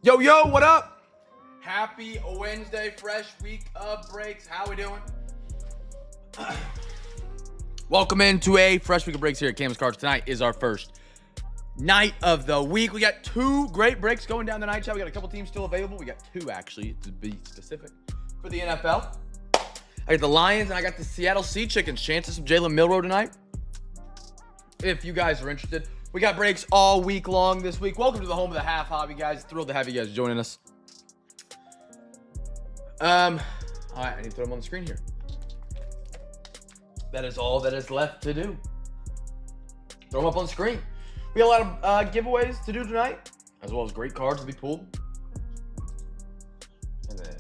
Yo, yo, what up? Happy Wednesday, fresh week of breaks. How we doing? Welcome into a fresh week of breaks here at CamFam Break. Tonight is our first night of the week. We got two great breaks going down the night chat. We got a couple teams still available. We got two, actually, to be specific, for the NFL. I got the Lions, and I got the Seattle Sea Chickens. Chances of Jalen Milroe tonight. If you guys are interested. We got breaks all week long this week. Welcome to the home of the half hobby, guys. Thrilled to have you guys joining us. All right, I need to throw them on the screen here. That is all that is left to do. Throw them up on the screen. We got a lot of giveaways to do tonight, as well as great cards to be pulled. And then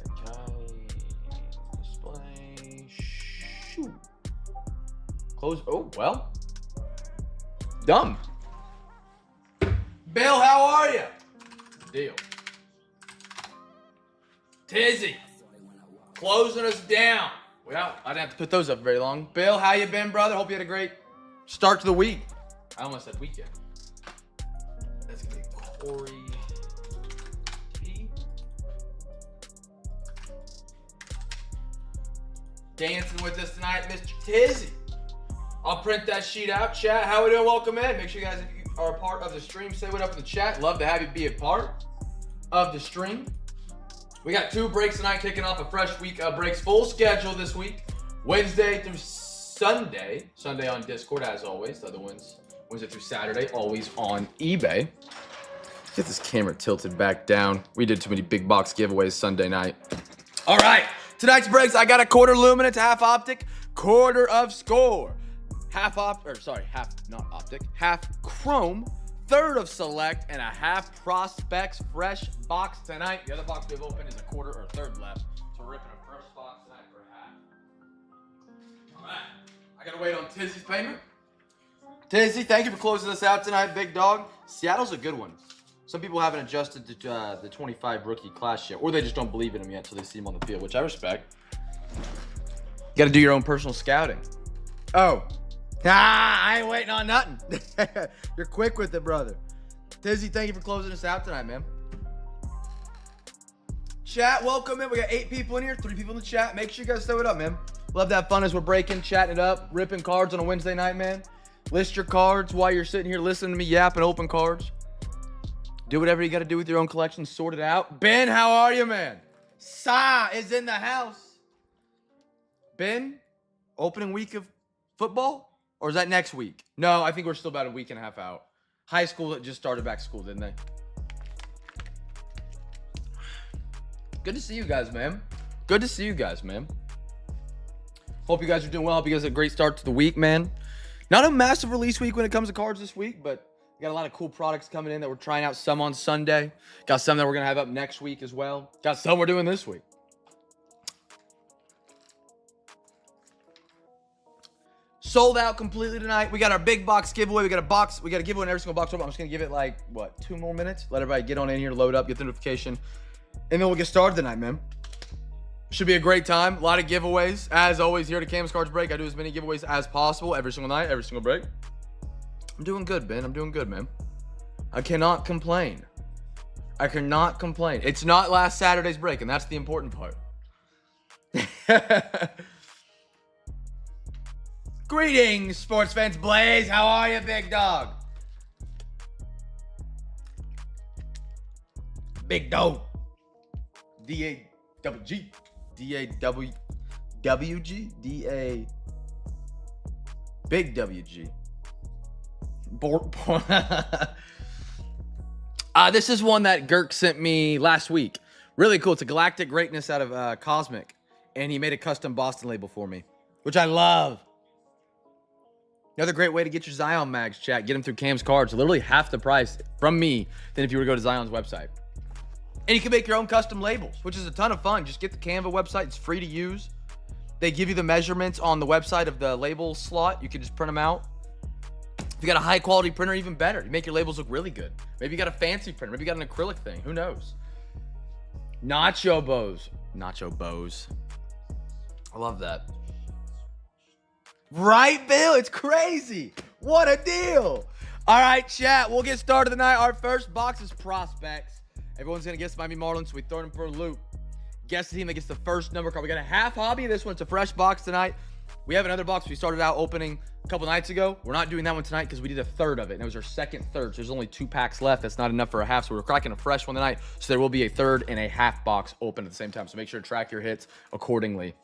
display. Shoot. Close. Oh, well. Dumb. Bill, how are you? Deal. Tizzy, closing us down. Well, I didn't have to put those up very long. Bill, how you been, brother? Hope you had a great start to the week. I almost said weekend. That's gonna be Corey T. Dancing with us tonight, Mr. Tizzy. I'll print that sheet out. Chat, how we doing? Welcome in. Make sure you guys, if you are a part of the stream, say what up in the chat. Love to have you be a part of the stream. We got two breaks tonight, kicking off a fresh week of breaks. Full schedule this week, Wednesday through Sunday. Sunday on Discord, as always. The other ones, Wednesday through Saturday, always on eBay. Get this camera tilted back down. We did too many big box giveaways Sunday night. All right, tonight's breaks, I got a quarter Luminance, half optic, quarter of score. Half chrome, third of select, and a half prospects fresh box tonight. The other box we've opened is a quarter or third left. So we're ripping a fresh box tonight for a half. All right, I gotta wait on Tizzy's payment. Tizzy, thank you for closing us out tonight, big dog. Seattle's a good one. Some people haven't adjusted to the 25 rookie class yet, or they just don't believe in them yet until they see them on the field, which I respect. You gotta do your own personal scouting. Oh. I ain't waiting on nothing. You're quick with it, brother. Tizzy, thank you for closing us out tonight, man. Chat, welcome in. We got 8 people in here, 3 people in the chat. Make sure you guys throw it up, man. Love to have fun as we're breaking, chatting it up, ripping cards on a Wednesday night, man. List your cards while you're sitting here listening to me yap and open cards. Do whatever you got to do with your own collection. Sort it out. Ben, how are you, man? Sa is in the house. Ben, opening week of football? Or is that next week? No, I think we're still about a week and a half out. High school just started back to school, didn't they? Good to see you guys, man. Good to see you guys, man. Hope you guys are doing well. Hope you guys had a great start to the week, man. Not a massive release week when it comes to cards this week, but we got a lot of cool products coming in that we're trying out. Some on Sunday. Got some that we're going to have up next week as well. Got some we're doing this week. Sold out completely tonight. We got our big box giveaway. We got a box. We got a giveaway in every single box. I'm just going to give it like, 2 more minutes? Let everybody get on in here, load up, get the notification. And then we'll get started tonight, man. Should be a great time. A lot of giveaways. As always, here at CamFam Break, I do as many giveaways as possible every single night, every single break. I'm doing good, Ben. I'm doing good, man. I cannot complain. I cannot complain. It's not last Saturday's break, and that's the important part. Greetings, sports fans. Blaze, how are you, big dog? Big dog. D-A-W-G. D-A-W-W-G? D-A... Big W-G. This is one that Girk sent me last week. Really cool. It's a Galactic Greatness out of Cosmic. And he made a custom Boston label for me, which I love. Another great way to get your Zion mags, chat. Get them through Cam's cards. Literally half the price from me than if you were to go to Zion's website. And you can make your own custom labels, which is a ton of fun. Just get the Canva website. It's free to use. They give you the measurements on the website of the label slot. You can just print them out. If you got a high quality printer, even better. You make your labels look really good. Maybe you got a fancy printer. Maybe you got an acrylic thing. Who knows? Nacho bows. Nacho bows. I love that. Right, Bill? It's crazy. What a deal. All right, chat. We'll get started tonight. Our first box is prospects. Everyone's going to guess Miami Marlins, so we throw them for a loop. Guess the team that gets the first number card. We got a half hobby. This one's a fresh box tonight. We have another box we started out opening a couple nights ago. We're not doing that one tonight because we did a third of it, and it was our second third. So there's only 2 packs left. That's not enough for a half, so we're cracking a fresh one tonight. So there will be a third and a half box open at the same time. So make sure to track your hits accordingly.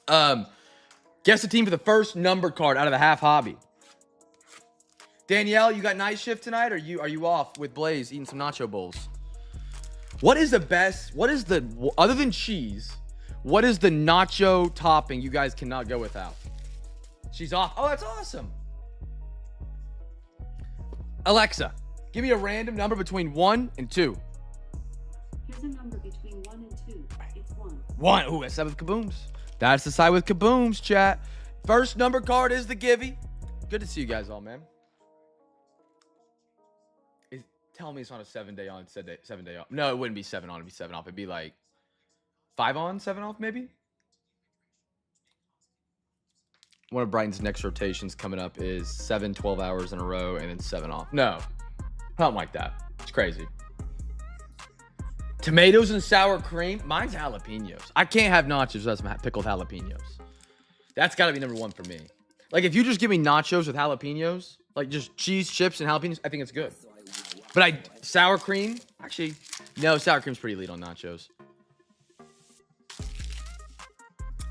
Guess the team for the first numbered card out of the half hobby. Danielle, you got night shift tonight, or are you off with Blaze eating some nacho bowls? What is the best, other than cheese, what is the nacho topping you guys cannot go without? She's off. Oh, that's awesome. Alexa, give me a random number between 1 and 2. Here's a number between 1 and 2. It's 1. 1. Ooh, that's the side with kabooms. That's the side with kabooms, chat. First number card is the Givey. Good to see you guys all, man. Tell me it's on a 7-day on, 7-day off. No, it wouldn't be 7 on. It'd be 7 off. It'd be like 5 on, 7 off, maybe. One of Brighton's next rotations coming up is 7, 12 hours in a row and then 7 off. No, something like that. It's crazy. Tomatoes and sour cream. Mine's jalapenos. I can't have nachos without some pickled jalapenos. That's got to be number 1 for me. Like, if you just give me nachos with jalapenos, like just cheese, chips, and jalapenos, I think it's good. But sour cream, actually, no, sour cream's pretty elite on nachos.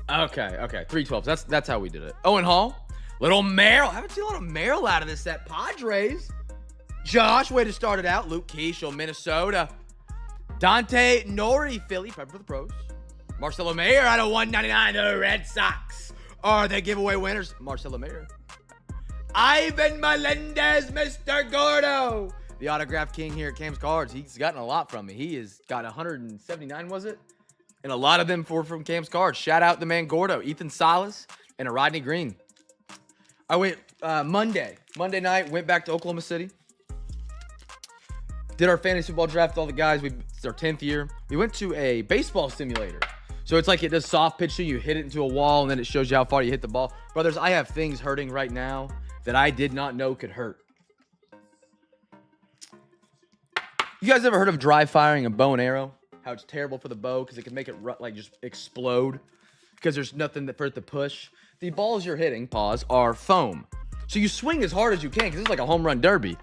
Okay, 312s. That's how we did it. Owen Hall, little Merrill. I haven't seen a lot of Merrill out of this set. Padres. Josh, way to start it out. Luke Keishel, Minnesota. Dante Nori, Philly, prep for the pros. Marcelo Mayer out of 199. The Red Sox are the giveaway winners. Marcelo Mayer. Ivan Melendez, Mr. Gordo. The autograph king here at Cam's Cards. He's gotten a lot from me. He has got 179, was it? And a lot of them from Cam's Cards. Shout out the man Gordo, Ethan Salas, and a Rodney Green. I went Monday night, went back to Oklahoma City. Did our fantasy football draft with all the guys. It's our 10th year. We went to a baseball simulator. So it's like it does soft pitch you hit it into a wall, and then it shows you how far you hit the ball. Brothers, I have things hurting right now that I did not know could hurt. You guys ever heard of dry firing a bow and arrow? How it's terrible for the bow because it can make it like just explode because there's nothing for it to push. The balls you're hitting, are foam. So you swing as hard as you can because it's like a home run derby.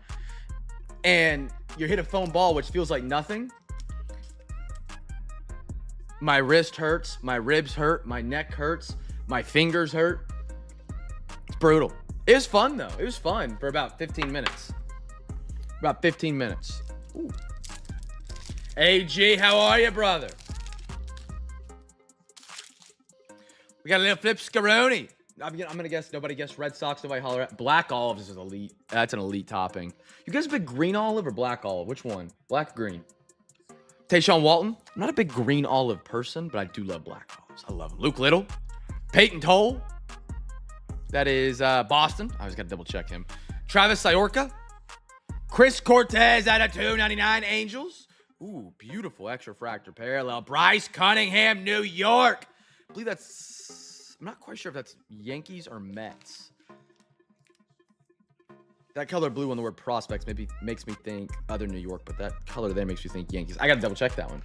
And you hit a foam ball, which feels like nothing. My wrist hurts. My ribs hurt. My neck hurts. My fingers hurt. It's brutal. It was fun, though. It was fun for about 15 minutes. About 15 minutes. Ooh. Hey, G, how are you, brother? We got a little Flip Scaroni. I'm going to guess nobody guessed Red Sox. Nobody holler at. Black olives is elite. That's an elite topping. You guys a big green olive or black olive? Which one? Black or green? Tayshawn Walton. I'm not a big green olive person, but I do love black olives. I love them. Luke Little. Peyton Toll. That is Boston. I always got to double check him. Travis Sciorca. Chris Cortez out of 299 Angels. Ooh, beautiful extra fractor parallel. Bryce Cunningham, New York. I believe that's, I'm not quite sure if that's Yankees or Mets. That color blue on the word prospects maybe makes me think other New York, but that color there makes me think Yankees. I got to double check that one.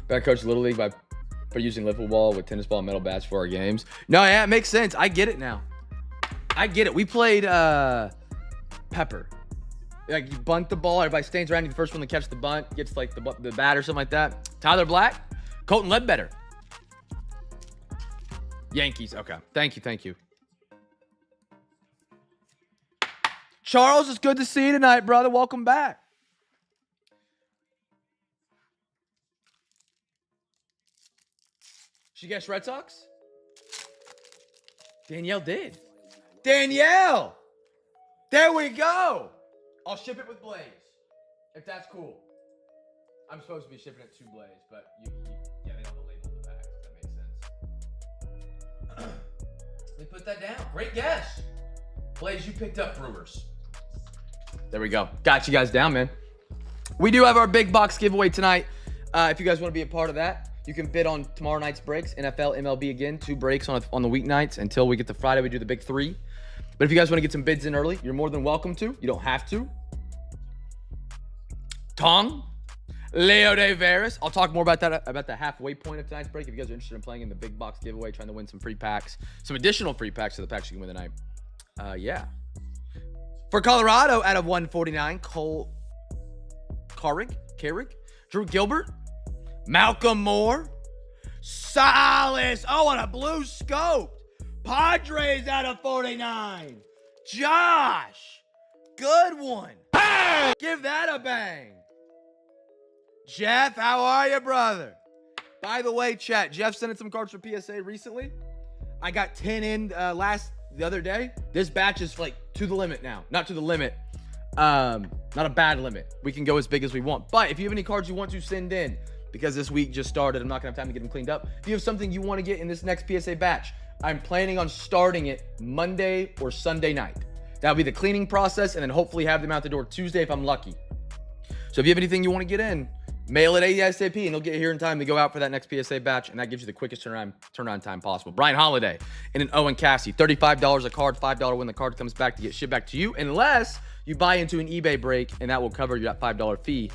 I coached Little League by using liftable ball with tennis ball and metal bats for our games. No, yeah, it makes sense. I get it now. I get it. We played Pepper. Like, you bunt the ball, everybody stands around you, the first one to catch the bunt gets like the bat or something like that. Tyler Black, Colton Ledbetter. Yankees, okay. Thank you. Charles, it's good to see you tonight, brother. Welcome back. She guessed Red Sox? Danielle did. Danielle! There we go! I'll ship it with Blaze, if that's cool. I'm supposed to be shipping it to Blaze, but yeah, they have the label on the back, if that makes sense. Let me put that down. Great guess. Blaze, you picked up Brewers. There we go. Got you guys down, man. We do have our big box giveaway tonight. If you guys want to be a part of that, you can bid on tomorrow night's breaks. NFL, MLB again, 2 breaks on the weeknights until we get to Friday. We do the big 3. But if you guys want to get some bids in early, you're more than welcome to. You don't have to. Tong. Leo De Veras. I'll talk more about that, about the halfway point of tonight's break. If you guys are interested in playing in the big box giveaway, trying to win some free packs, some additional free packs to the packs you can win tonight. Yeah. For Colorado, out of 149, Cole Carrick, Drew Gilbert, Malcolm Moore, Salas. Oh, on a blue scope. Padres out of 49. Josh. Good one. Bang! Give that a bang. Jeff, how are you, brother? By the way, chat, Jeff sent in some cards for PSA recently. I got 10 in the other day. This batch is like to the limit now. Not to the limit. Not a bad limit. We can go as big as we want. But if you have any cards you want to send in, because this week just started, I'm not going to have time to get them cleaned up. If you have something you want to get in this next PSA batch, I'm planning on starting it Monday or Sunday night. That'll be the cleaning process, and then hopefully have them out the door Tuesday if I'm lucky. So if you have anything you want to get in, mail it ASAP, and it'll get here in time to go out for that next PSA batch, and that gives you the quickest turnaround time possible. Brian Holiday and an Owen Cassie, $35 a card, $5 when the card comes back to get shipped back to you, unless you buy into an eBay break, and that will cover your $5 fee,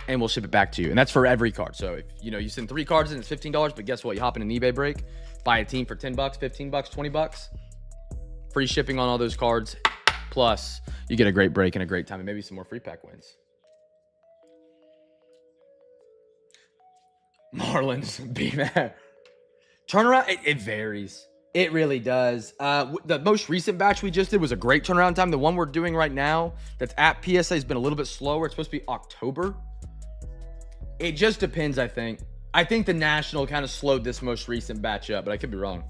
and we'll ship it back to you. And that's for every card. So if you send 3 cards in, it's $15, but guess what? You hop in an eBay break, buy a team for $10, $15, $20, free shipping on all those cards, plus you get a great break and a great time, and maybe some more free pack wins. Marlins, B-Man. Turnaround, it varies. It really does. The most recent batch we just did was a great turnaround time. The one we're doing right now that's at PSA has been a little bit slower. It's supposed to be October. It just depends, I think. I think the National kind of slowed this most recent batch up, but I could be wrong.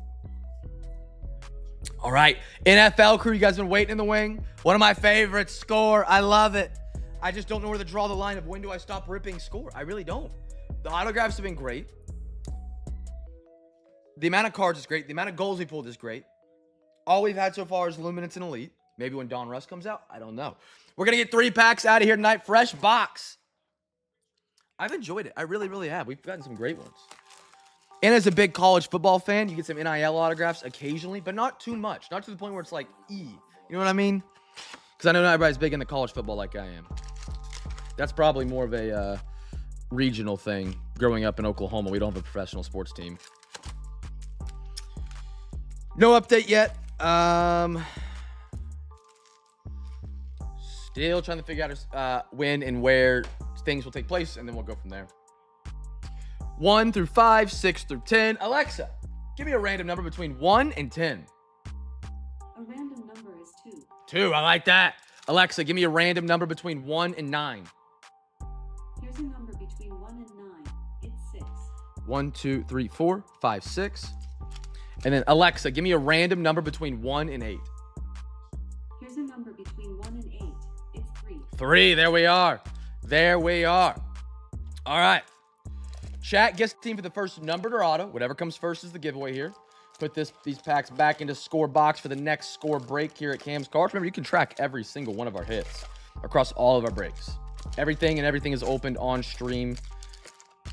All right, NFL crew, you guys been waiting in the wing. One of my favorites, Score. I love it. I just don't know where to draw the line of when do I stop ripping Score. I really don't. The autographs have been great. The amount of cards is great. The amount of goals we pulled is great. All we've had so far is Luminance and Elite. Maybe when Don Russ comes out, I don't know. We're going to get 3 packs out of here tonight. Fresh box. I've enjoyed it. I really, really have. We've gotten some great ones. And as a big college football fan, you get some NIL autographs occasionally, but not too much. Not to the point where it's like, You know what I mean? Because I know not everybody's big into college football like I am. That's probably more of a regional thing. Growing up in Oklahoma, we don't have a professional sports team. No update yet. Still trying to figure out when and where things will take place, and then we'll go from there. 1 through 5, 6 through 10. Alexa, give me a random number between 1 and 10. A random number is 2. 2, I like that. Alexa, give me a random number between 1 and 9. Here's a number between 1 and 9. It's 6. 1, 2, 3, 4, 5, 6. And then Alexa, give me a random number between 1 and 8. Here's a number between 1 and 8. It's 3. 3, there we are. There we are. All right. Chat, guess the team for the first numbered or auto. Whatever comes first is the giveaway here. Put these packs back into Score box for the next Score break here at Cam's Cards. Remember, you can track every single one of our hits across all of our breaks. Everything is opened on stream.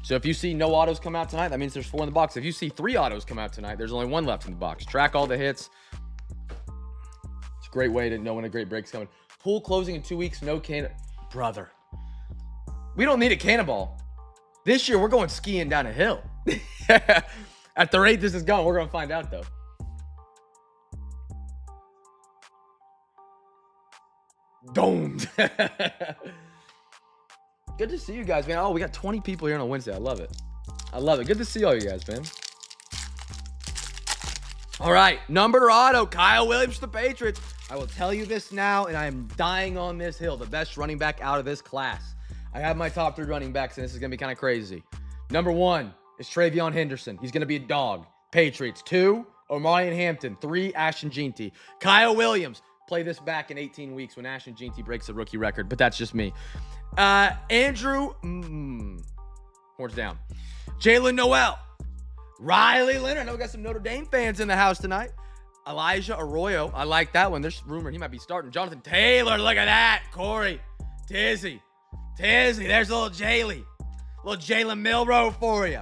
So if you see no autos come out tonight, that means there's 4 in the box. If you see 3 autos come out tonight, there's only 1 left in the box. Track all the hits. It's a great way to know when a great break's coming. Pool closing in 2 weeks, no can. Brother. We don't need a cannonball. This year, we're going skiing down a hill. At the rate this is going, we're going to find out, though. Domed. Good to see you guys, man. Oh, we got 20 people here on a Wednesday. I love it. I love it. Good to see all you guys, man. All right. Numbered or auto, Kyle Williams to the Patriots. I will tell you this now, and I am dying on this hill. The best running back out of this class. I have my top 3 running backs, and this is going to be kind of crazy. Number 1 is Travion Henderson. He's going to be a dog. Patriots. 2, Omarion Hampton. 3, Ashton Jeanty. Kyle Williams. Play this back in 18 weeks when Ashton Jeanty breaks the rookie record, but that's just me. Andrew, horns down. Jalen Noel. Riley Leonard. I know we got some Notre Dame fans in the house tonight. Elijah Arroyo. I like that one. There's rumor he might be starting. Jonathan Taylor. Look at that. Corey. Tizzy. There's a little Jaylee. Little Jalen Milroe for you.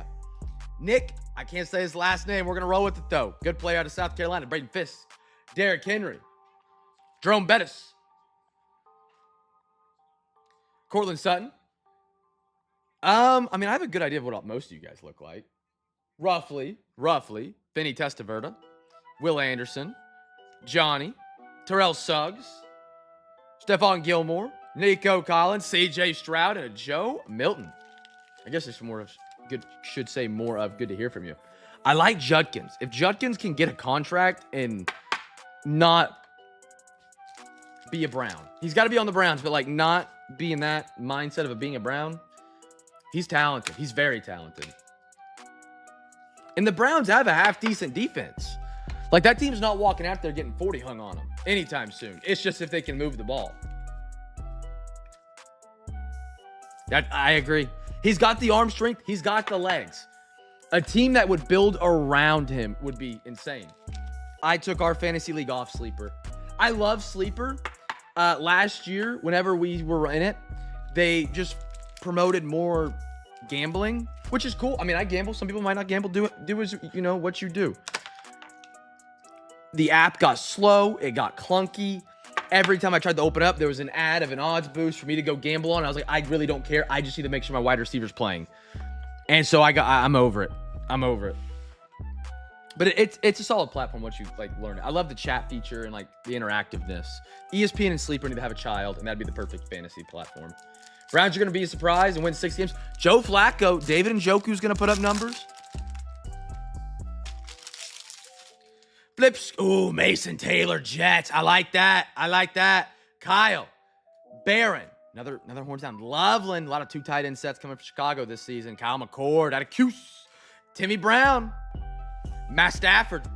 Nick. I can't say his last name. We're going to roll with it, though. Good player out of South Carolina. Braden Fisk. Derrick Henry. Jerome Bettis. Cortland Sutton. I mean, I have a good idea of what most of you guys look like. Roughly. Vinny Testaverde, Will Anderson, Johnny, Terrell Suggs, Stephon Gilmore, Nico Collins, CJ Stroud, and Joe Milton. I guess there's more of good, should say more of good to hear from you. I like Judkins. If Judkins can get a contract and not be a Brown, he's got to be on the Browns, but like not be in that mindset of being a Brown. He's talented. He's very talented. And the Browns have a half-decent defense. Like, that team's not walking out there getting 40 hung on them anytime soon. It's just if they can move the ball. I agree. He's got the arm strength. He's got the legs. A team that would build around him would be insane. I took our fantasy league off Sleeper. I love Sleeper. Last year, whenever we were in it, they just promoted more gambling, which is cool. I mean, I gamble. Some people might not gamble. Do as you know what you do. The app got slow. It got clunky. Every time I tried to open up, there was an ad of an odds boost for me to go gamble on. I was like, I really don't care. I just need to make sure my wide receiver's playing. And so I'm over it. I'm over it. But it's a solid platform once you like learn it. I love the chat feature and like the interactiveness. ESPN and Sleeper need to have a child, and that'd be the perfect fantasy platform. Browns are going to be a surprise and win 6 games. Joe Flacco, David Njoku's going to put up numbers. Flips. Ooh, Mason Taylor, Jets. I like that. Kyle, Barron. Another horns down. Loveland. A lot of 2 tight end sets coming from Chicago this season. Kyle McCord out of Cuse. Timmy Brown. Matt Stafford.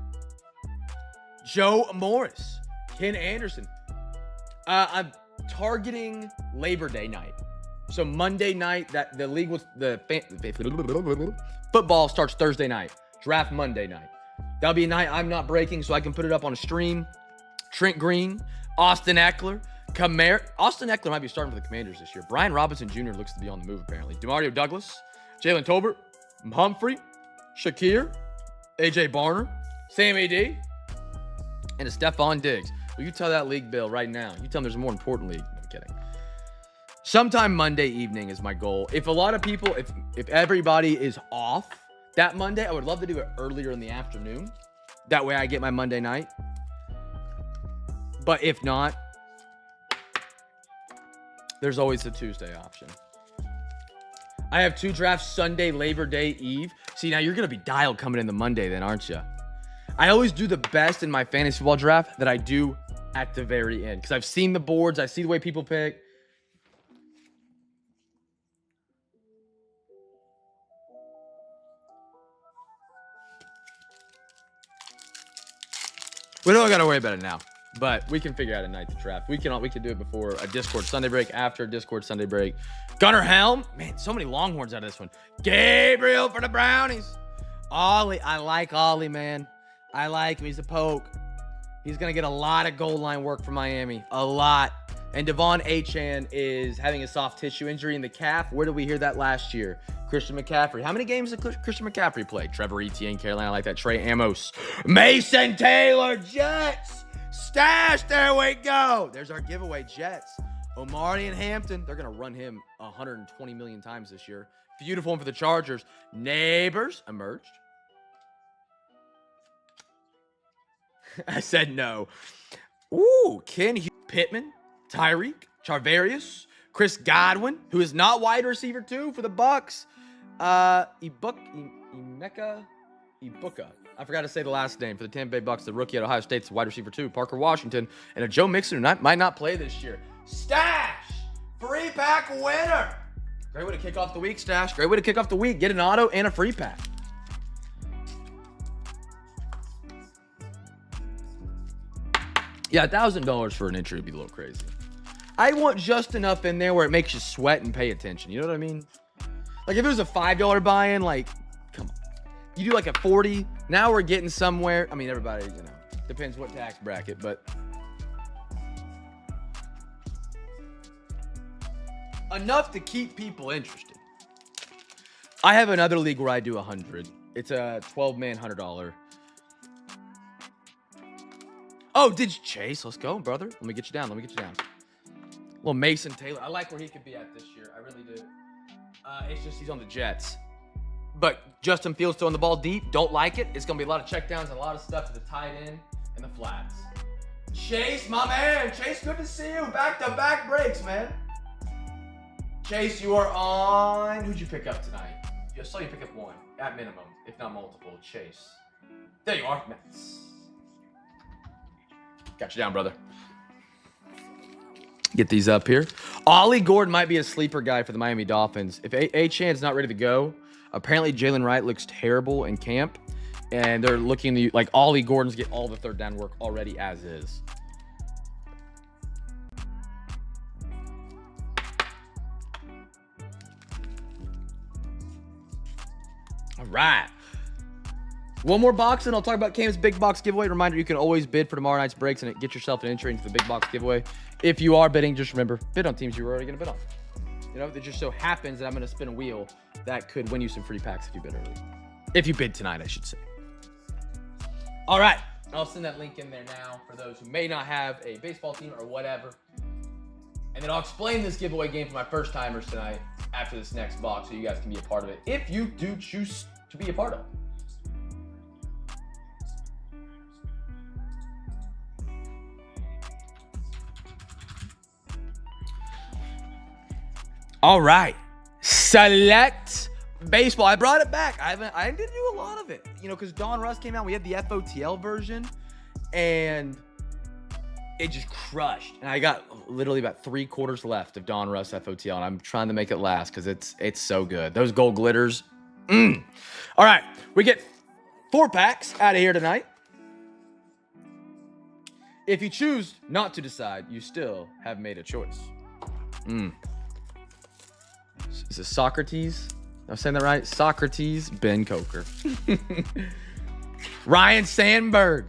Joe Morris. Ken Anderson. I'm targeting Labor Day night. So Monday night, that the league was football starts Thursday night. Draft Monday night. That'll be a night I'm not breaking, so I can put it up on a stream. Trent Green, Austin Eckler, Austin Eckler might be starting for the Commanders this year. Brian Robinson Jr. looks to be on the move, apparently. Demario Douglas, Jalen Tolbert, Humphrey, Shakir, AJ Barner, Sammy D, and a Stephon Diggs. Well, you tell that league, Bill, right now. You tell them there's a more important league. No, I'm kidding. Sometime Monday evening is my goal. If a lot of people, if everybody is off that Monday, I would love to do it earlier in the afternoon. That way I get my Monday night. But if not, there's always the Tuesday option. I have 2 drafts Sunday, Labor Day Eve. See, now you're going to be dialed coming in the Monday then, aren't you? I always do the best in my fantasy football draft that I do at the very end. Because I've seen the boards. I see the way people pick. We don't got to worry about it now, but we can figure out a night to draft. We can do it before a Discord Sunday break, after a Discord Sunday break. Gunnar Helm, man, so many Longhorns out of this one. Gabriel for the Brownies. Ollie, I like Ollie, man. I like him. He's a poke. He's gonna get a lot of goal line work from Miami, a lot. And Devon Achane is having a soft tissue injury in the calf. Where did we hear that last year? Christian McCaffrey. How many games did Christian McCaffrey play? Trevor Etienne, Carolina. I like that. Trey Amos. Mason Taylor, Jets. Stash. There we go. There's our giveaway, Jets. Omari and Hampton. They're going to run him 120 million times this year. Beautiful one for the Chargers. Neighbors emerged. I said no. Ooh, Ken Pittman. Tyreek, Charvarius, Chris Godwin, who is not wide receiver 2 for the Bucks. Ibuka. I forgot to say the last name for the Tampa Bay Bucks. The rookie at Ohio State's wide receiver 2, Parker Washington, and a Joe Mixon who might not play this year. Stash, 3-pack winner. Great way to kick off the week, Stash. Great way to kick off the week. Get an auto and a free pack. Yeah, $1,000 for an entry would be a little crazy. I want just enough in there where it makes you sweat and pay attention. You know what I mean? Like if it was a $5 buy-in, like, come on. You do like a 40. Now we're getting somewhere. I mean, everybody, depends what tax bracket, but enough to keep people interested. I have another league where I do 100. It's a 12-man $100. Oh, did you Chase? Let's go, brother. Let me get you down. Little Mason Taylor. I like where he could be at this year. I really do. It's just he's on the Jets. But Justin Fields throwing the ball deep, don't like it. It's going to be a lot of checkdowns and a lot of stuff to the tight end and the flats. Chase, my man. Chase, good to see you. Back-to-back breaks, man. Chase, you are on. Who'd you pick up tonight? I saw you pick up one, at minimum, if not multiple. Chase. There you are. Mets. Got you down, brother. Get these up here. Ollie Gordon might be a sleeper guy for the Miami Dolphins. If A-Chan's not ready to go, apparently Jalen Wright looks terrible in camp, and they're looking to, like, Ollie Gordon's get all the third down work already as is. All right. One more box, and I'll talk about Cam's big box giveaway. Reminder, you can always bid for tomorrow night's breaks and get yourself an entry into the big box giveaway. If you are bidding, just remember, bid on teams you were already going to bid on. You know, it just so happens that I'm going to spin a wheel that could win you some free packs if you bid early. If you bid tonight, I should say. All right. I'll send that link in there now for those who may not have a baseball team or whatever. And then I'll explain this giveaway game for my first timers tonight after this next box so you guys can be a part of it if you do choose to be a part of it. All right, select baseball. I brought it back. I didn't do a lot of it, you know, because Don Russ came out. We had the FOTL version, and it just crushed. And I got literally about 3/4 left of Don Russ FOTL, and I'm trying to make it last because it's so good. Those gold glitters. All right, we get 4 packs out of here tonight. If you choose not to decide, you still have made a choice. Is it Socrates? I'm saying that right? Socrates, Ben Coker. Ryan Sandberg.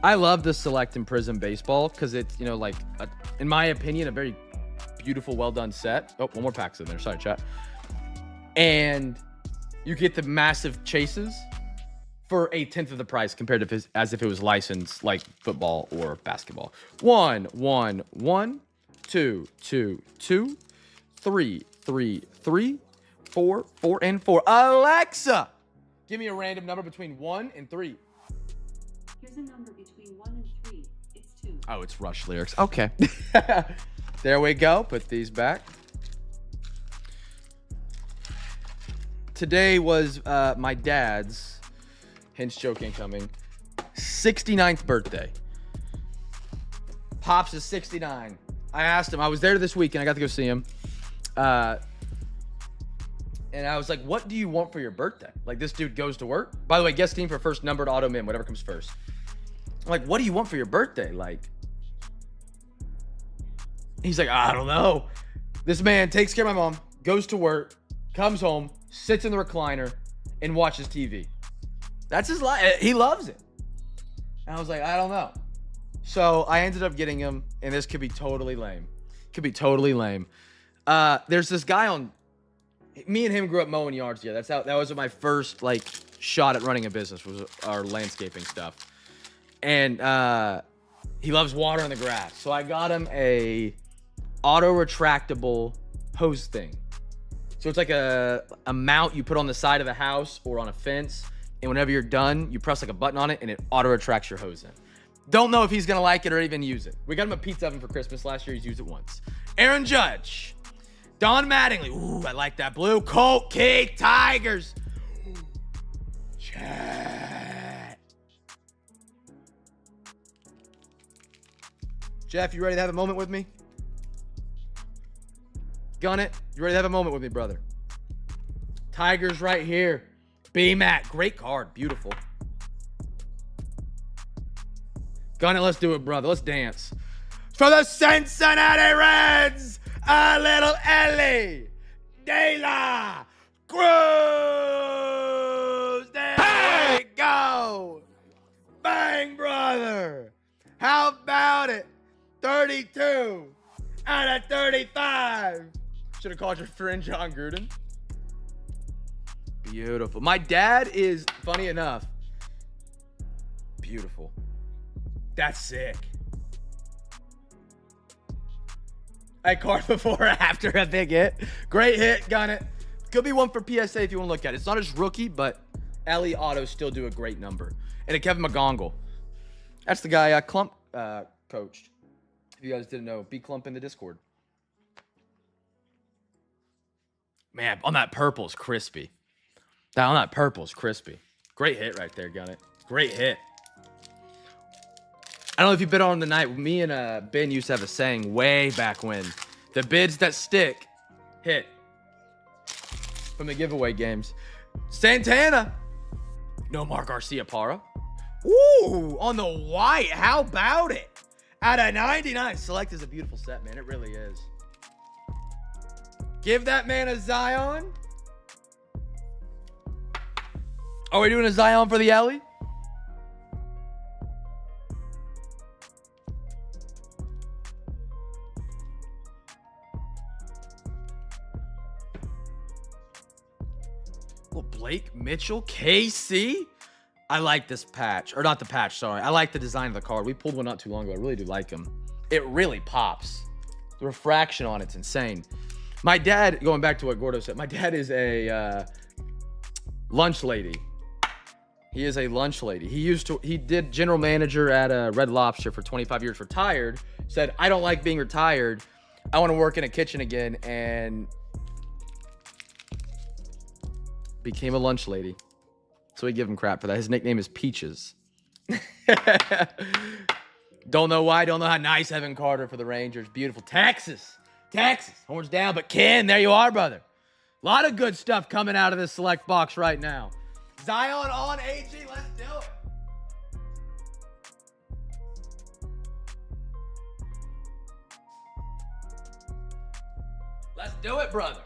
I love the Select and Prism baseball because it's, you know, like, in my opinion, a very beautiful, well-done set. Oh, one more pack's in there. Sorry, chat. And you get the massive chases for 1/10 of the price compared to as if it was licensed like football or basketball. 1, 1, 1, 2, 2, 2, 3, 3, 3, 4, 4, and 4. Alexa, give me a random number between 1 and 3. Here's a number between 1 and 3. It's 2. Oh, it's Rush lyrics. Okay. There we go. Put these back. Today was my dad's, hence joke incoming, 69th birthday. Pops is 69. I asked him, I was there this weekend, I got to go see him. And I was like, what do you want for your birthday? Like, this dude goes to work. By the way, guest team for first numbered auto min, whatever comes first. I'm like, what do you want for your birthday? Like, he's like, I don't know. This man takes care of my mom, goes to work, comes home, sits in the recliner, and watches TV. That's his life. He loves it. And I was like, I don't know. So I ended up getting him, and this could be totally lame. Could be totally lame. There's this guy on. Me and him grew up mowing yards together. That was my first like shot at running a business, was our landscaping stuff. And he loves watering the grass. So I got him a auto retractable hose thing. So it's like a mount you put on the side of the house or on a fence. And whenever you're done, you press like a button on it and it auto retracts your hose in. Don't know if he's gonna like it or even use it. We got him a pizza oven for Christmas last year. He's used it once. Aaron Judge. Don Mattingly. Ooh, I like that blue. Colt Key Tigers. Chat. Jeff, you ready to have a moment with me? Gun it. You ready to have a moment with me, brother? Tigers right here. B-Mac. Great card. Beautiful. Gun it. Let's do it, brother. Let's dance. For the Cincinnati Reds, a little Ellie De La Cruz. There we go. Bang, brother. How about it? 32 out of 35. Should have called your friend John Gruden. Beautiful. My dad is, funny enough, beautiful. That's sick. I card before or after a big hit. Great hit, gun it. Could be one for PSA if you want to look at it. It's not his rookie, but LE autos still do a great number. And a Kevin McGongle. That's the guy Clump coached. If you guys didn't know, be Clump in the Discord. Man, on that purple is crispy. On that purple is crispy. Great hit right there, gun it. Great hit. I don't know if you've been on the night. Me and Ben used to have a saying way back when. The bids that stick hit. From the giveaway games. Santana. No Mark Garcia Para. Ooh, on the white. How about it? Out of 99. Select is a beautiful set, man. It really is. Give that man a Zion. Are we doing a Zion for the Ellie? Well, Blake Mitchell, KC. I like this patch. Or not the patch, sorry. I like the design of the card. We pulled one not too long ago. I really do like him. It really pops. The refraction on it's insane. My dad, going back to what Gordo said, my dad is a lunch lady. He is a lunch lady. He did general manager at Red Lobster for 25 years, retired. Said, I don't like being retired. I want to work in a kitchen again, and became a lunch lady. So we give him crap for that. His nickname is Peaches. Don't know why. Don't know how nice Evan Carter for the Rangers. Beautiful. Texas. Horns down. But Ken, there you are, brother. A lot of good stuff coming out of this select box right now. Zion on AG. Let's do it. Let's do it, brother.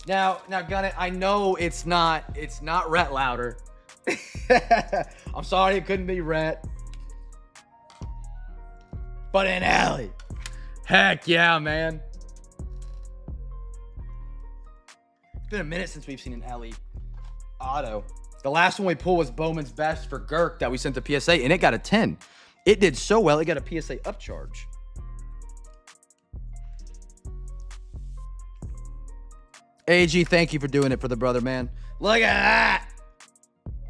Now, Gunnet, I know it's not Rhett Louder. I'm sorry it couldn't be Rhett. But an alley. Heck yeah, man. It's been a minute since we've seen an alley auto. The last one we pulled was Bowman's Best for Girk that we sent to PSA, and it got a 10. It did so well, it got a PSA upcharge. AG, thank you for doing it for the brother, man. Look at that.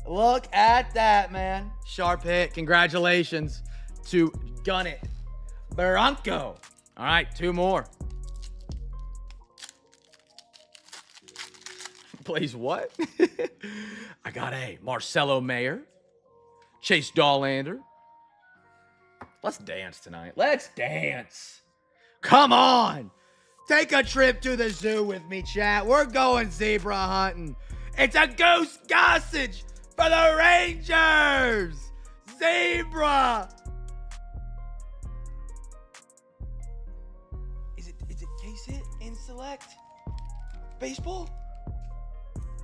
Look at that, man. Sharp hit. Congratulations to Gunnet Bronco. All right, 2 more. Plays what? I got a Marcelo Mayer. Chase Dollander. Let's dance tonight. Let's dance. Come on. Take a trip to the zoo with me, chat. We're going zebra hunting. It's a Goose Gossage for the Rangers. Zebra. Is it case hit in select? Baseball?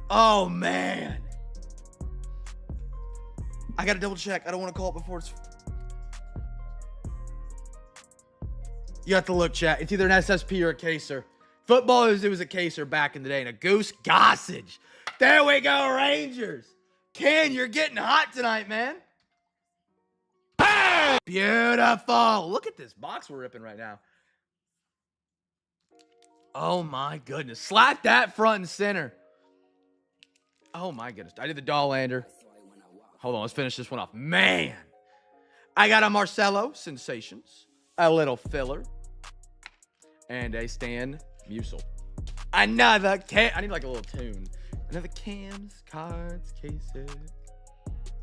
Oh, man. I got to double check. I don't want to call it before it's... You have to look, chat. It's either an SSP or a caser. Football, it was a caser back in the day. And a Goose Gossage. There we go, Rangers. Ken, you're getting hot tonight, man. Bang! Beautiful. Look at this box we're ripping right now. Oh, my goodness. Slap that front and center. Oh, my goodness. I did the Dollander. Hold on. Let's finish this one off. Man. I got a Marcelo Sensations. A little filler. And a Stan Musial. Another cam. I need like a little tune. Another cams, cards, cases.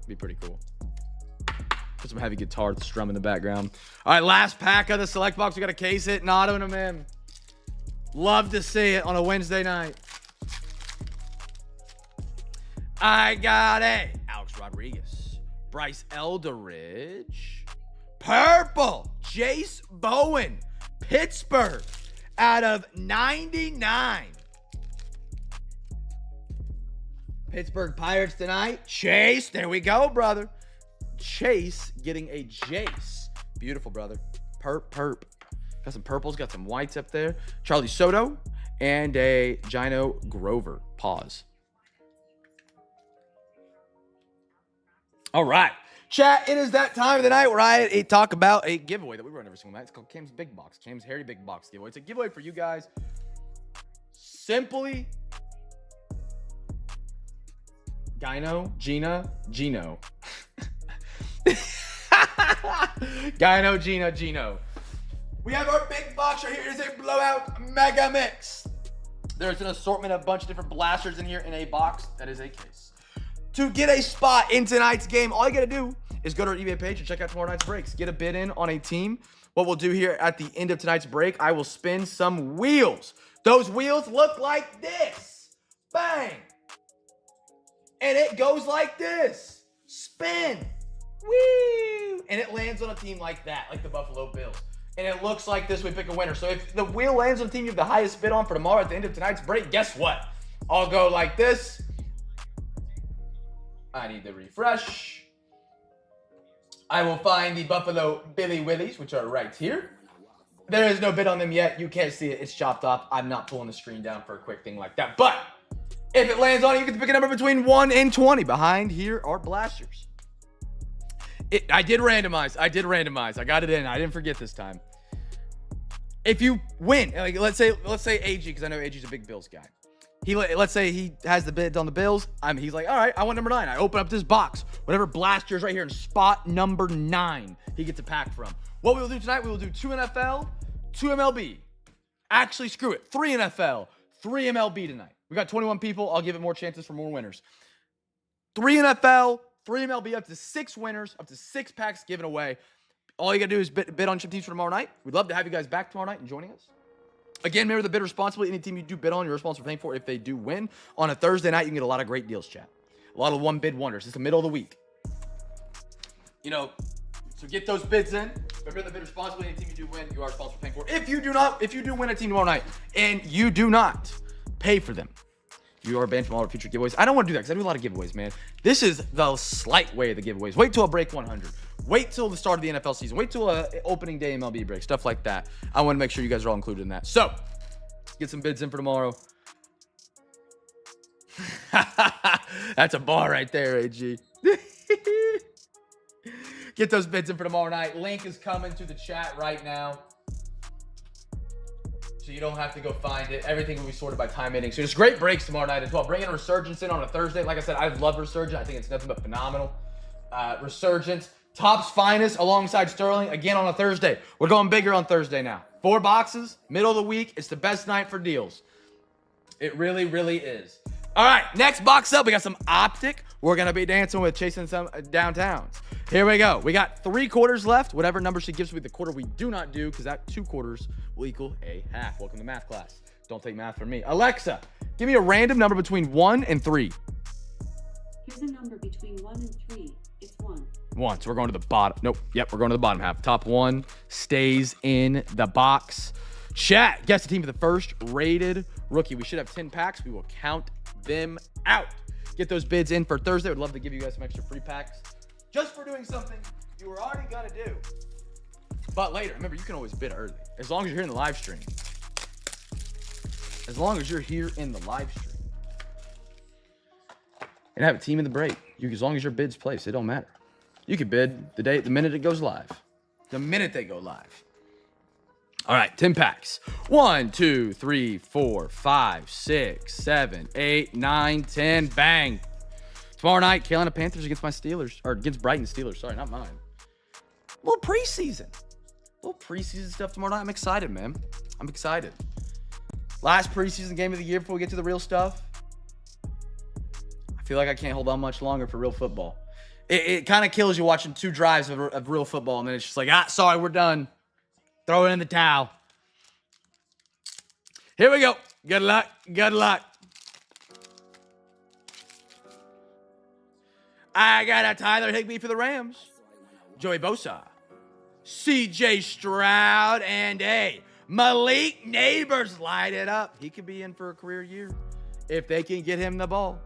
Be pretty cool. Put some heavy guitar strum in the background. All right, last pack of the select box. We got a case hit and auto them in. Love to see it on a Wednesday night. I got a Alex Rodriguez. Bryce Eldridge. Purple, Jace Bowen, Pittsburgh, out of 99. Pittsburgh Pirates tonight. Chase, there we go, brother. Chase getting a Jace. Beautiful, brother. Perp. Got some purples, got some whites up there. Charlie Soto and a Gino Grover. Pause. All right. Chat, it is that time of the night where I talk about a giveaway that we run every single night. It's called Cam's Big Box. Cam's Hairy Big Box giveaway. It's a giveaway for you guys. Simply Gino. Gino. We have our big box right here. It is a blowout mega mix. There's an assortment of a bunch of different blasters in here in a box. That is a case. To get a spot in tonight's game, all you gotta do is go to our eBay page and check out tomorrow night's breaks. Get a bid in on a team. What we'll do here at the end of tonight's break, I will spin some wheels. Those wheels look like this. Bang. And it goes like this. Spin. Woo. And it lands on a team like that, like the Buffalo Bills. And it looks like this, we pick a winner. So if the wheel lands on a team you have the highest bid on for tomorrow at the end of tonight's break, guess what? I'll go like this. I need to refresh. I will find the Buffalo Billy Willies, which are right here. There is no bid on them yet. You can't see it. It's chopped off. I'm not pulling the screen down for a quick thing like that. But if it lands on it, you get to pick a number between 1 and 20. Behind here are blasters. I did randomize. I got it in. I didn't forget this time. If you win, like let's say AG, because I know AG's a big Bills guy. Let's say he has the bids on the Bills. He's like, all right, I want number 9. I open up this box. Whatever blaster is right here in spot number 9, he gets a pack from. What we will do tonight, we will do 2 NFL, 2 MLB. Actually, screw it. 3 NFL, 3 MLB tonight. We got 21 people. I'll give it more chances for more winners. 3 NFL, 3 MLB, up to 6 winners, up to 6 packs given away. All you got to do is bid on chip teams for tomorrow night. We'd love to have you guys back tomorrow night and joining us. Again, remember the bid responsibly. Any team you do bid on, you're responsible for paying for it. If they do win on a Thursday night, you can get a lot of great deals, chat. A lot of one bid wonders. It's the middle of the week. So get those bids in. Remember the bid responsibly. Any team you do win, you are responsible for paying for it. If you do win a team tomorrow night and you do not pay for them, you are banned from all our future giveaways. I don't want to do that because I do a lot of giveaways, man. This is the slight way of the giveaways. Wait till I break 100. Wait till the start of the NFL season. Wait till opening day MLB break. Stuff like that. I want to make sure you guys are all included in that. So, get some bids in for tomorrow. That's a bar right there, AG. Get those bids in for tomorrow night. Link is coming to the chat right now. So you don't have to go find it. Everything will be sorted by time ending. So there's great breaks tomorrow night as well. Bringing a Resurgence in on a Thursday. Like I said, I love Resurgence. I think it's nothing but phenomenal. Resurgence. Top's Finest alongside Sterling again on a Thursday. We're going bigger on Thursday now. 4 boxes, middle of the week. It's the best night for deals. It really, really is. All right, next box up. We got some Optic. We're going to be dancing with chasing some downtowns. Here we go. We got 3 quarters left. Whatever number she gives me, the quarter we do not do, because that 2 quarters will equal a half. Welcome to math class. Don't take math from me. Alexa, give me a random number between 1 and 3. Here's a number between 1 and 3. It's 1. 1. So we're going to the bottom. Nope. Yep, we're going to the bottom half. Top 1 stays in the box. Chat, guess the team for the first rated rookie. We should have 10 packs. We will count them out. Get those bids in for Thursday. Would love to give you guys some extra free packs just for doing something you were already going to do. But later, remember, you can always bid early. As long as you're here in the live stream. As long as you're here in the live stream. And have a team in the break. As long as your bid's placed, it don't matter. You can bid the minute it goes live. The minute they go live. All right, 10 packs. 1, 2, 3, 4, 5, 6, 7, 8, 9, 10. Bang. Tomorrow night, Carolina Panthers against my Steelers. Or against Brighton Steelers. Sorry, not mine. A little preseason stuff tomorrow night. I'm excited, man. I'm excited. Last preseason game of the year before we get to the real stuff. I feel like I can't hold on much longer for real football. It kind of kills you watching 2 drives of real football, and then it's just like, sorry, we're done. Throw it in the towel. Here we go. Good luck. Good luck. I got a Tyler Higbee for the Rams. Joey Bosa. CJ Stroud and Malik Neighbors light it up. He could be in for a career year if they can get him the ball.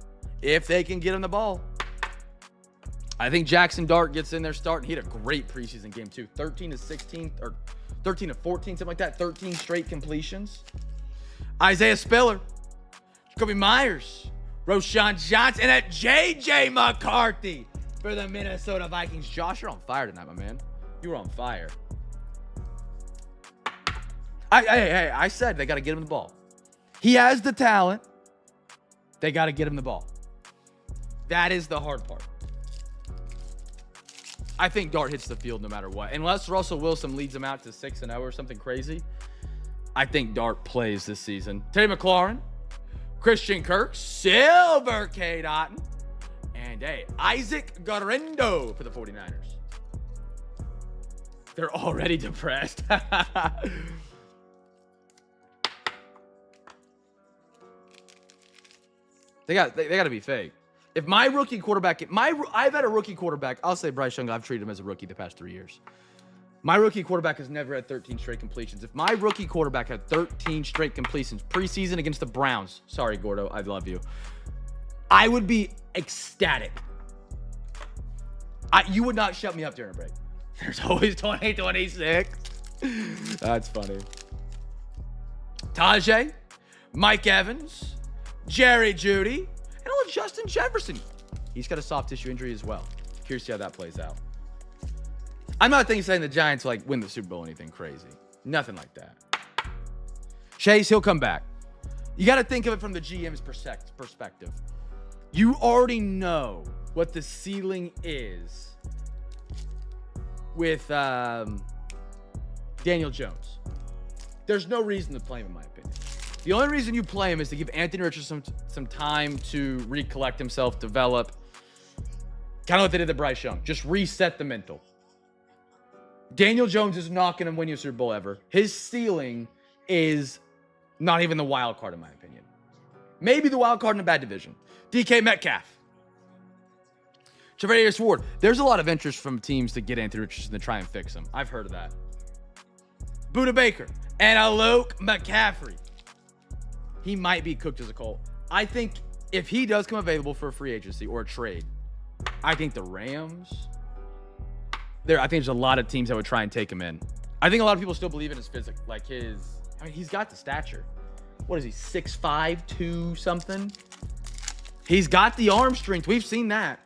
I think Jackson Dart gets in there starting. He had a great preseason game too. 13 to 16 or 13 to 14, something like that. 13 straight completions. Isaiah Spiller, Jacoby Myers, Roshan Johnson, and a JJ McCarthy. for the Minnesota Vikings. Josh, you're on fire tonight, my man. You were on fire. I said they got to get him the ball. He has the talent. They got to get him the ball. That is the hard part. I think Dart hits the field no matter what. Unless Russell Wilson leads him out to 6-0 or something crazy, I think Dart plays this season. Terry McLaurin, Christian Kirk, Silver K. Dotton, and Isaac Garendo for the 49ers. They're already depressed. They got to be fake. If my rookie quarterback, I've had a rookie quarterback. I'll say Bryce Young. I've treated him as a rookie the past 3 years. My rookie quarterback has never had 13 straight completions. If my rookie quarterback had 13 straight completions preseason against the Browns, sorry, Gordo, I love you, I would be ecstatic. You would not shut me up during a break. There's always 2026. That's funny. Tajay, Mike Evans, Jerry Jeudy, and a little Justin Jefferson. He's got a soft tissue injury as well. Curious to see how that plays out. I'm not saying the Giants like win the Super Bowl or anything crazy. Nothing like that. Chase, he'll come back. You got to think of it from the GM's perspective. You already know what the ceiling is with Daniel Jones. There's no reason to play him, in my opinion. The only reason you play him is to give Anthony Richardson some time to recollect himself, develop. Kind of what they did to Bryce Young. Just reset the mental. Daniel Jones is not going to win you a Super Bowl ever. His ceiling is not even the wild card, in my opinion. Maybe the wild card in a bad division. DK Metcalf. Trevor Ward. There's a lot of interest from teams to get Anthony Richardson to try and fix him. I've heard of that. Buda Baker and Alok McCaffrey. He might be cooked as a Colt. I think if he does come available for a free agency or a trade, I think the Rams... I think there's a lot of teams that would try and take him in. I think a lot of people still believe in his physique. He's got the stature. What is he, 6'5", 2 something? He's got the arm strength. We've seen that.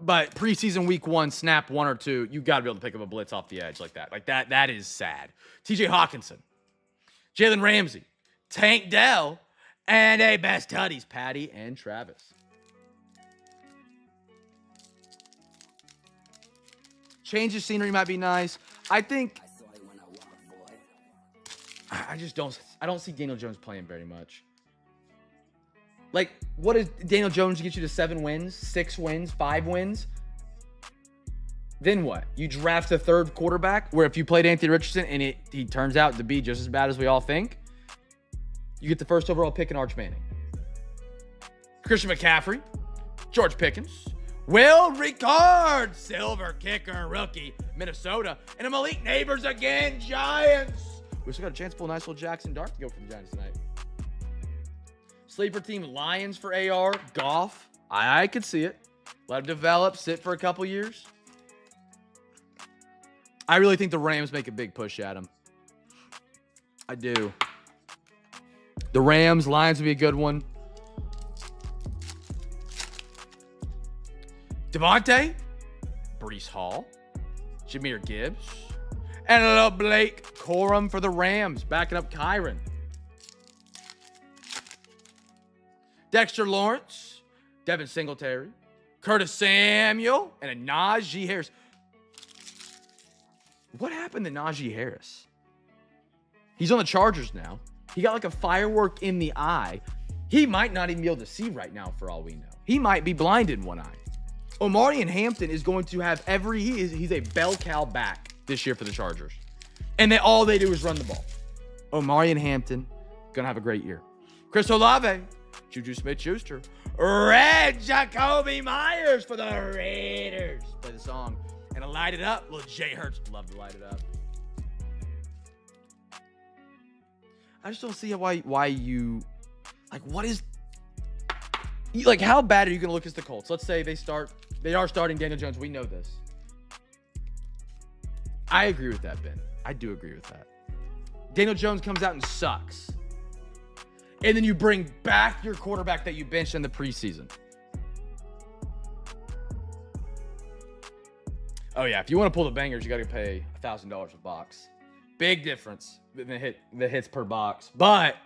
But preseason week 1, snap 1 or 2, you got to be able to pick up a blitz off the edge like that. That is sad. TJ Hawkinson, Jalen Ramsey, Tank Dell, and a best tutties, Patty and Travis. Change of scenery might be nice. I think I don't see Daniel Jones playing very much. Like, what does Daniel Jones get you to 7 wins, 6 wins, 5 wins? Then what? You draft a third quarterback where if you played Anthony Richardson and he turns out to be just as bad as we all think, you get the first overall pick in Arch Manning. Christian McCaffrey, George Pickens, Will Ricard, silver kicker rookie, Minnesota, and a Malik Neighbors again, Giants. We still got a chance to pull a nice little Jackson Dart to go for the Giants tonight. Sleeper team, Lions for AR, Goff. I could see it. Let him develop, sit for a couple years. I really think the Rams make a big push at him. I do. The Rams, Lions would be a good one. Devontae, Breece Hall, Jahmyr Gibbs, and a little Blake Corum for the Rams, backing up Kyron. Dexter Lawrence, Devin Singletary, Curtis Samuel, and a Najee Harris. What happened to Najee Harris? He's on the Chargers now. He got like a firework in the eye. He might not even be able to see right now for all we know. He might be blinded in one eye. Omarion Hampton is going to have he's a bell cow back this year for the Chargers. And all they do is run the ball. Omarion Hampton, gonna have a great year. Chris Olave, Juju Smith-Schuster, Red Jacoby Myers for the Raiders. Play the song. And to light it up, little Jay Hurts would love to light it up. I just don't see why you, like, what is, like, how bad are you going to look as the Colts? Let's say they are starting Daniel Jones. We know this. I agree with that, Ben. I do agree with that. Daniel Jones comes out and sucks. And then you bring back your quarterback that you benched in the preseason. Oh yeah, if you want to pull the bangers, you got to pay $1,000 a box. Big difference in the hits per box. But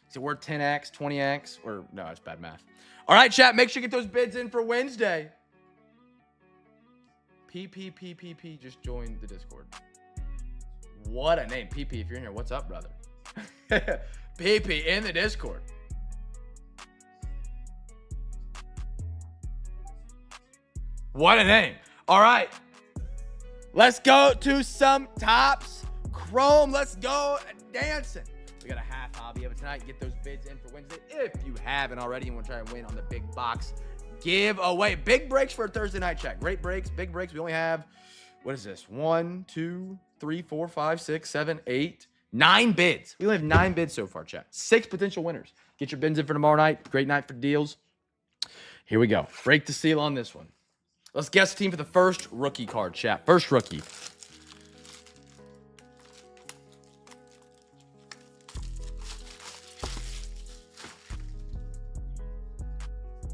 is it worth 10x, 20x, or no? It's bad math. All right, chat. Make sure you get those bids in for Wednesday. PPPPP just joined the Discord. What a name, PP. If you're in here, what's up, brother? PP in the Discord. What a name. All right. Let's go to some Topps Chrome. Let's go dancing. We got a half hobby of it tonight. Get those bids in for Wednesday. If you haven't already and want to try and win on the big box giveaway. Big breaks for a Thursday night check. Great breaks. Big breaks. We only have, what is this? 1, 2, 3, 4, 5, 6, 7, 8, 9 bids. We only have 9 bids so far, chat. 6 potential winners. Get your bids in for tomorrow night. Great night for deals. Here we go. Break the seal on this one. Let's guess the team for the first rookie card, chat. First rookie.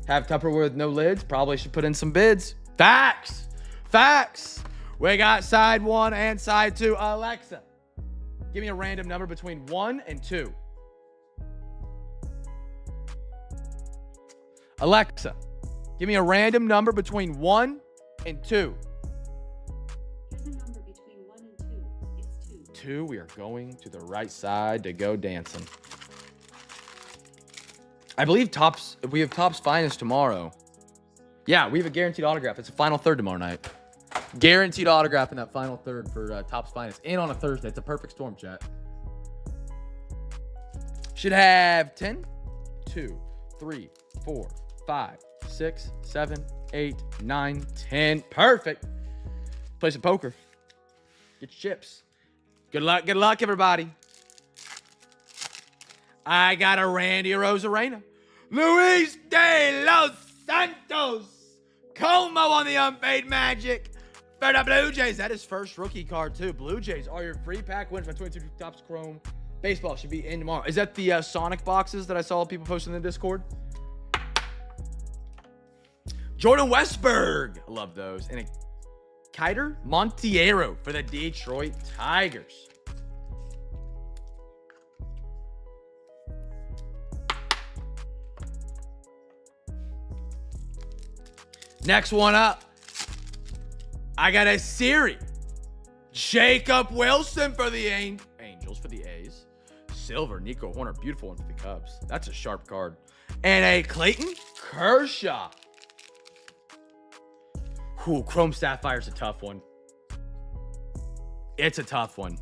Have Tupperware with no lids. Probably should put in some bids. Facts. Facts. We got side 1 and side 2. Alexa, give me a random number between 1 and 2. Alexa, give me a random number between 1 and 2. Here's a number between 1 and 2. It's 2. 2, we are going to the right side to go dancing. I believe we have Topps Finest tomorrow. Yeah, we have a guaranteed autograph. It's a final third tomorrow night. Guaranteed autograph in that final third for Topps Finest. And on a Thursday. It's a perfect storm, chat. Should have 10, 2, 3, 4, 5, 6, 7, 8, 9, 10. Perfect. Play some poker. Get your chips. Good luck, everybody. I got a Randy Rosarena. Luis de los Santos. Como on the unpaid magic for the Blue Jays. That is first rookie card, too. Blue Jays are your free pack wins for 22 Topps Chrome. Baseball should be in tomorrow. Is that the Sonic boxes that I saw people posting in the Discord? Jordan Westberg. I love those. And a Kiter Montiero for the Detroit Tigers. Next one up. I got a series. Jacob Wilson for the Angels for the A's. Silver, Nico Horner. Beautiful one for the Cubs. That's a sharp card. And a Clayton Kershaw. Ooh, Chrome Sapphire's a tough one. It's a tough one.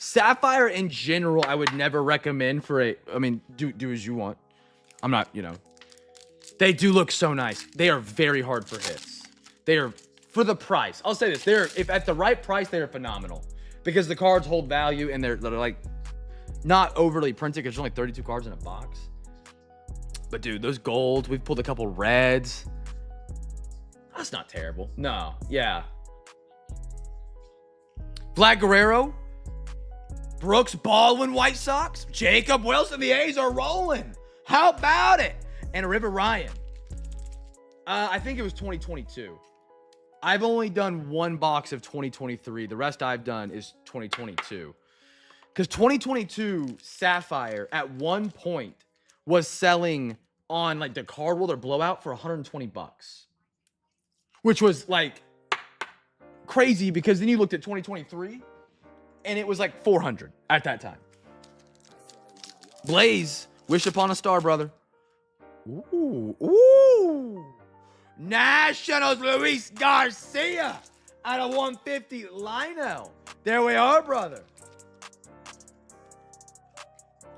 Sapphire in general, I would never recommend for a, I mean, do as you want. I'm not, they do look so nice. They are very hard for hits. They are, for the price. I'll say this, if at the right price, they are phenomenal. Because the cards hold value and they're like, not overly printed because there's only 32 cards in a box. But dude, those golds, we've pulled a couple reds. That's not terrible. No, yeah. Vlad Guerrero. Brooks Baldwin, White Sox. Jacob Wilson, the A's are rolling. How about it? And a River Ryan. I think it was 2022. I've only done one box of 2023. The rest I've done is 2022. Because 2022 Sapphire at one point was selling on like the Card World or Blowout for 120 bucks. Which was like crazy because then you looked at 2023 and it was like 400 at that time. Blaze, wish upon a star, brother. Ooh. Nationals, Luis Garcia out of 150, Lionel. There we are, brother.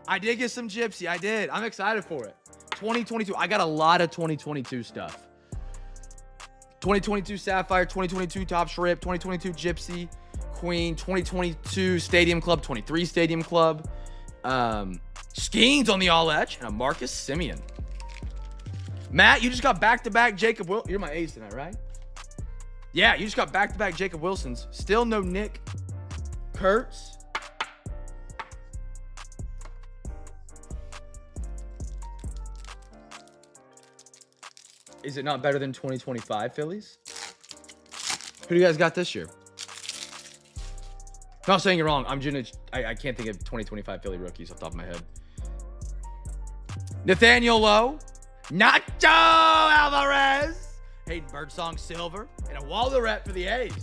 I did get some Gypsy. I did. I'm excited for it. 2022. I got a lot of 2022 stuff. 2022 Sapphire, 2022 Topps Rip, 2022 Gypsy, Queen, 2022 Stadium Club, 23 Stadium Club. Skeens on the All Edge, and a Marcus Simeon. Matt, you just got back-to-back Jacob Wilson. You're my ace tonight, right? Yeah, you just got back-to-back Jacob Wilsons. Still no Nick Kurtz. Is it not better than 2025 Phillies? Who do you guys got this year? I'm not saying you're wrong. I can't think of 2025 Philly rookies off the top of my head. Nathaniel Lowe, Nacho Alvarez, Hayden Birdsong Silver, and a Waldo rep for the A's.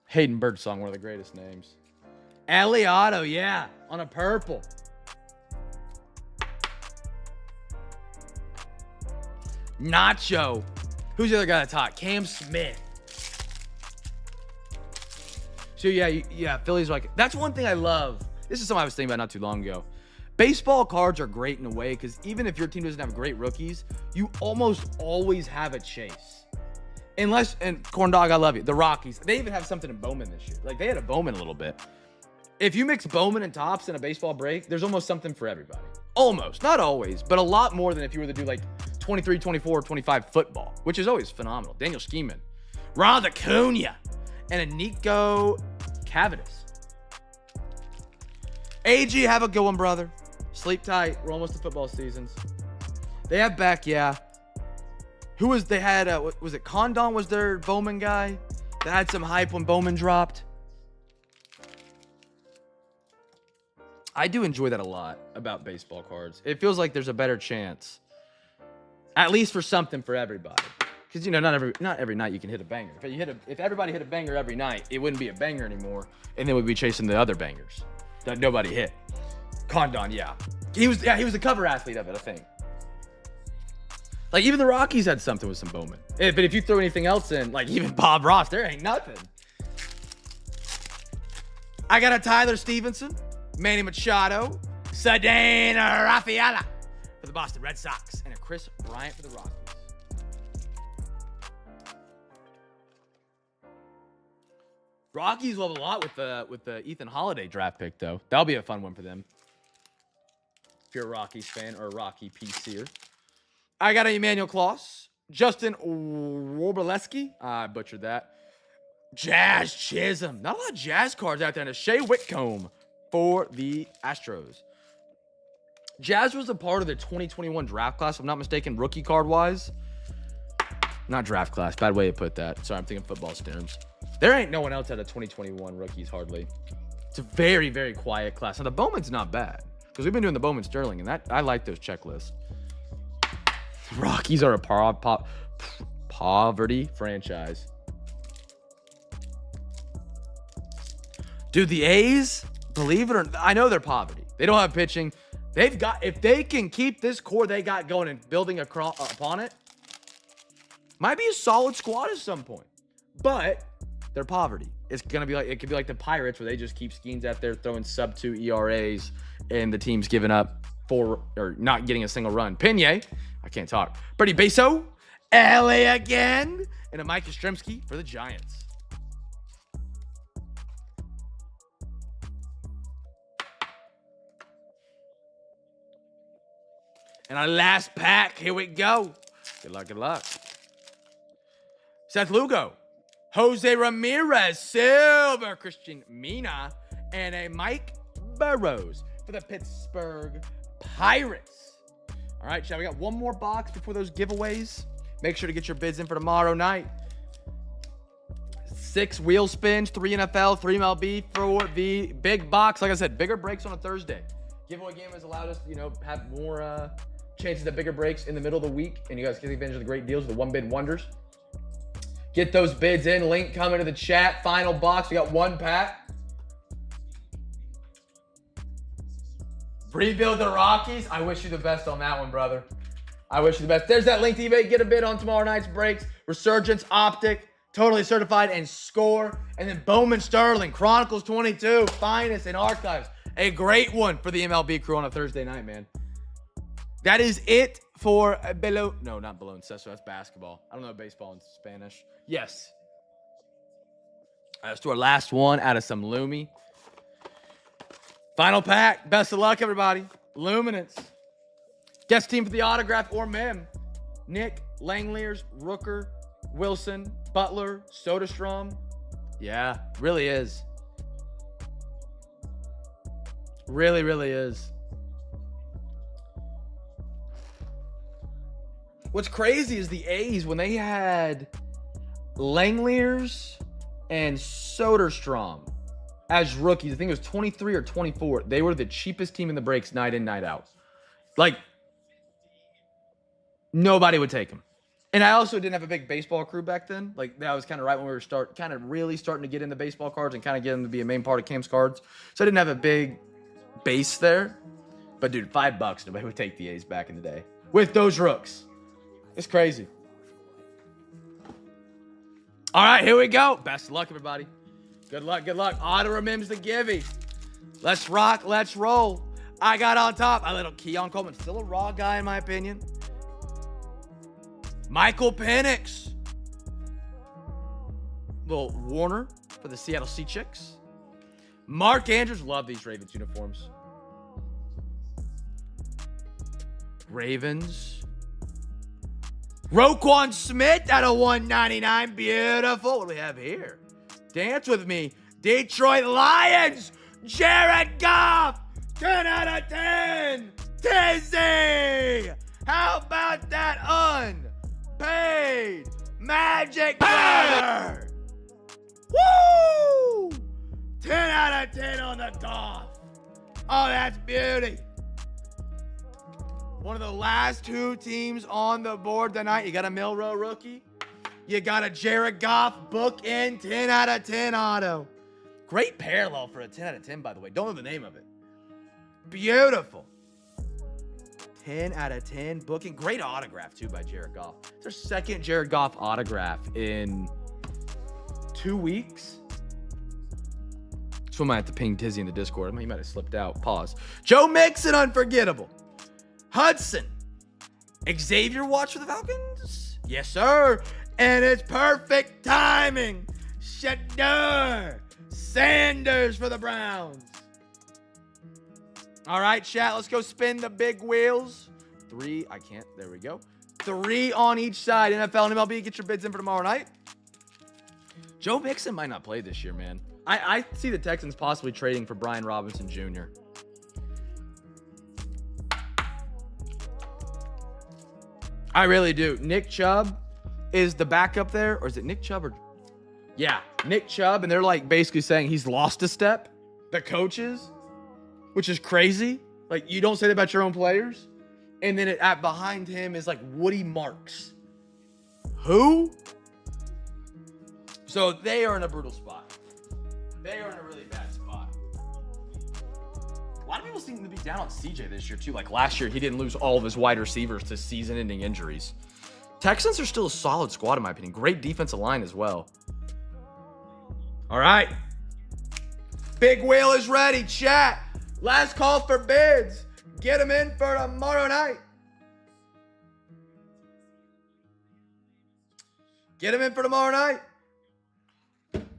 Hayden Birdsong, one of the greatest names. Eliotto, yeah, on a purple. Nacho. Who's the other guy that's hot? Cam Smith. So yeah, Phillies are like, that's one thing I love. This is something I was thinking about not too long ago. Baseball cards are great in a way because even if your team doesn't have great rookies, you almost always have a chase. Unless, and Corn Dog, I love you. The Rockies, they even have something in Bowman this year. Like, they had a Bowman a little bit. If you mix Bowman and Topps in a baseball break, there's almost something for everybody. Almost. Not always, but a lot more than if you were to do like 23, 24, 25 football, which is always phenomenal. Daniel Skeeman, Ronald Acuna, and a Nico Cavadas. AG, have a good one, brother. Sleep tight. We're almost to football seasons. They have Beck, yeah. Who was, they had, was it Condon was their Bowman guy that had some hype when Bowman dropped? I do enjoy that a lot about baseball cards. It feels like there's a better chance, at least for something for everybody. Because, you know, not every night you can hit a banger. If everybody hit a banger every night, it wouldn't be a banger anymore, and then we'd be chasing the other bangers that nobody hit. Condon, yeah. He was the cover athlete of it, I think. Like, even the Rockies had something with some Bowman. But if you throw anything else in, like even Bob Ross, there ain't nothing. I got a Tyler Stevenson, Manny Machado, Ceddanne Rafaela for the Boston Red Sox, and a Chris Bryant for the Rockies. Rockies love a lot with the Ethan Holiday draft pick, though. That'll be a fun one for them. If you're a Rockies fan or a Rocky PCer. I got an Emmanuel Claus, Justin Wobleski. I butchered that. Jazz Chisholm. Not a lot of Jazz cards out there. And a Shea Whitcomb for the Astros. Jazz was a part of the 2021 draft class, if I'm not mistaken, rookie card-wise. Not draft class. Bad way to put that. Sorry, I'm thinking football terms. There ain't no one else at a 2021 rookies, hardly. It's a very, very quiet class. Now, the Bowman's not bad. Because we've been doing the Bowman Sterling, and that I like those checklists. Rockies are a poverty franchise. Dude, the A's, believe it or not, I know they're poverty. They don't have pitching. They've got, if they can keep this core they got going and building upon it, might be a solid squad at some point. But they're poverty. It's gonna be like, it could be like the Pirates where they just keep Skeens out there throwing sub-2 ERAs and the team's giving up or not getting a single run. Pinay, I can't talk. Bertie Beso, LA again, and a Mike Yastrzemski for the Giants. And our last pack, here we go. Good luck, good luck. Seth Lugo, Jose Ramirez, Silver, Christian Mina, and a Mike Burrows for the Pittsburgh Pirates. All right, Chad, we got one more box before those giveaways. Make sure to get your bids in for tomorrow night. 6 wheel spins, 3 NFL, 3 MLB for the big box. Like I said, bigger breaks on a Thursday. Giveaway game has allowed us to, have more chances at bigger breaks in the middle of the week, and you guys can take advantage of the great deals, the one bid wonders. Get those bids in. Link coming to the chat. Final box. We got one pack. Rebuild the Rockies. I wish you the best on that one, brother. I wish you the best. There's that link to eBay. Get a bid on tomorrow night's breaks. Resurgence, Optic, Totally Certified, and Score. And then Bowman Sterling, Chronicles 22, Finest, and Archives. A great one for the MLB crew on a Thursday night, man. That is it for below. No, not baloncesto. That's basketball. I don't know baseball in Spanish. Yes. All right, let's do our last one out of some Lumi. Final pack. Best of luck, everybody. Luminance. Guest team for the autograph or mem. Nick, Langeliers, Rooker, Wilson, Butler, Soderstrom. Yeah, really is. Really, really is. What's crazy is the A's, when they had Langeliers and Soderstrom as rookies, I think it was 23 or 24, they were the cheapest team in the breaks night in, night out. Like, nobody would take them. And I also didn't have a big baseball crew back then. Like, that was kind of right when we were really starting to get into baseball cards and kind of get them to be a main part of Cam's cards. So I didn't have a big base there. But, dude, $5, nobody would take the A's back in the day. With those rooks. It's crazy. All right, here we go. Best of luck, everybody. Good luck, good luck. Auto remims the givey. Let's rock, let's roll. I got on top. A little Keon Coleman. Still a raw guy, in my opinion. Michael Penix. Little Warner for the Seattle Seahawks. Mark Andrews. Love these Ravens uniforms. Ravens. Roquan Smith out of 199. Beautiful. What do we have here? Dance with me. Detroit Lions. Jared Goff. 10 out of 10. Tizzy. How about that unpaid Magic Butter? Woo! 10 out of 10 on the Goff. Oh, that's beauty. One of the last two teams on the board tonight. You got a Milroe rookie. You got a Jared Goff bookend 10 out of 10 auto. Great parallel for a 10 out of 10, by the way. Don't know the name of it. Beautiful. 10 out of 10 booking. Great autograph, too, by Jared Goff. It's our second Jared Goff autograph in 2 weeks. So I might have to ping Tizzy in the Discord. He might have slipped out. Pause. Joe Mixon, unforgettable. Hudson. Xavier watch for the Falcons? Yes, sir. And it's perfect timing. Shedeur. Sanders for the Browns. All right, chat. Let's go spin the big wheels. 3. I can't. There we go. 3 on each side. NFL and MLB. Get your bids in for tomorrow night. Joe Mixon might not play this year, man. I see the Texans possibly trading for Brian Robinson Jr. I really do. Nick Chubb is the backup there. Or is it Nick Chubb? Yeah, Nick Chubb. And they're like basically saying he's lost a step. The coaches. Which is crazy. Like, you don't say that about your own players. And then behind him is like Woody Marks. Who? So they are in a brutal spot. They are in a really bad spot. A lot of people seem to be down on CJ this year, too. Like last year, he didn't lose all of his wide receivers to season-ending injuries. Texans are still a solid squad, in my opinion. Great defensive line as well. All right. Big wheel is ready, chat. Last call for bids. Get them in for tomorrow night. Get them in for tomorrow night.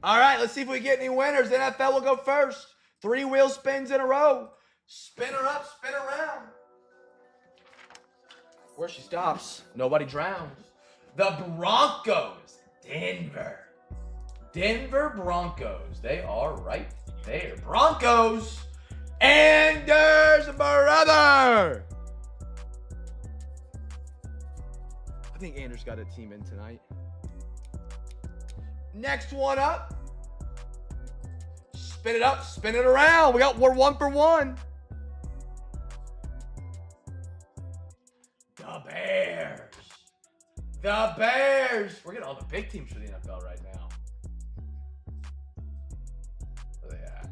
All right, let's see if we get any winners. NFL will go first. 3 wheel spins in a row. Spin her up, spin around. Where she stops, nobody drowns. The Broncos, Denver. Denver Broncos. They are right there. Broncos. Anders brother. I think Anders got a team in tonight. Next one up. Spin it up, spin it around. We're 1 for 1. The Bears. The Bears. We're getting all the big teams for the NFL right now. Where they at?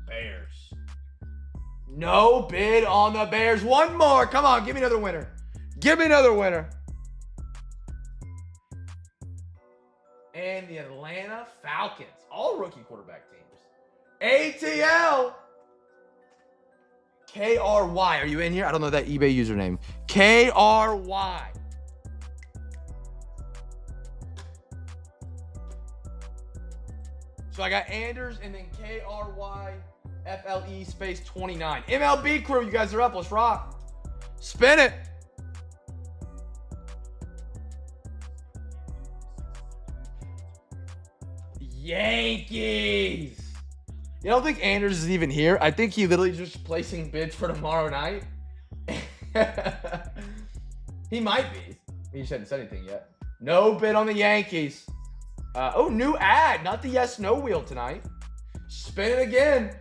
Bears. No bid on the Bears. One more. Come on, give me another winner. Give me another winner. And the Atlanta Falcons. All rookie quarterback teams. ATL. KRY. Are you in here? I don't know that eBay username. KRY. So I got Anders and then KRY FLE space 29. MLB crew, you guys are up. Let's rock. Spin it. Yankees. You don't think Anders is even here? I think he literally just placing bids for tomorrow night. He might be. He just hasn't said anything yet. No bid on the Yankees. Oh, new ad. Not the yes, no wheel tonight. Spin it again.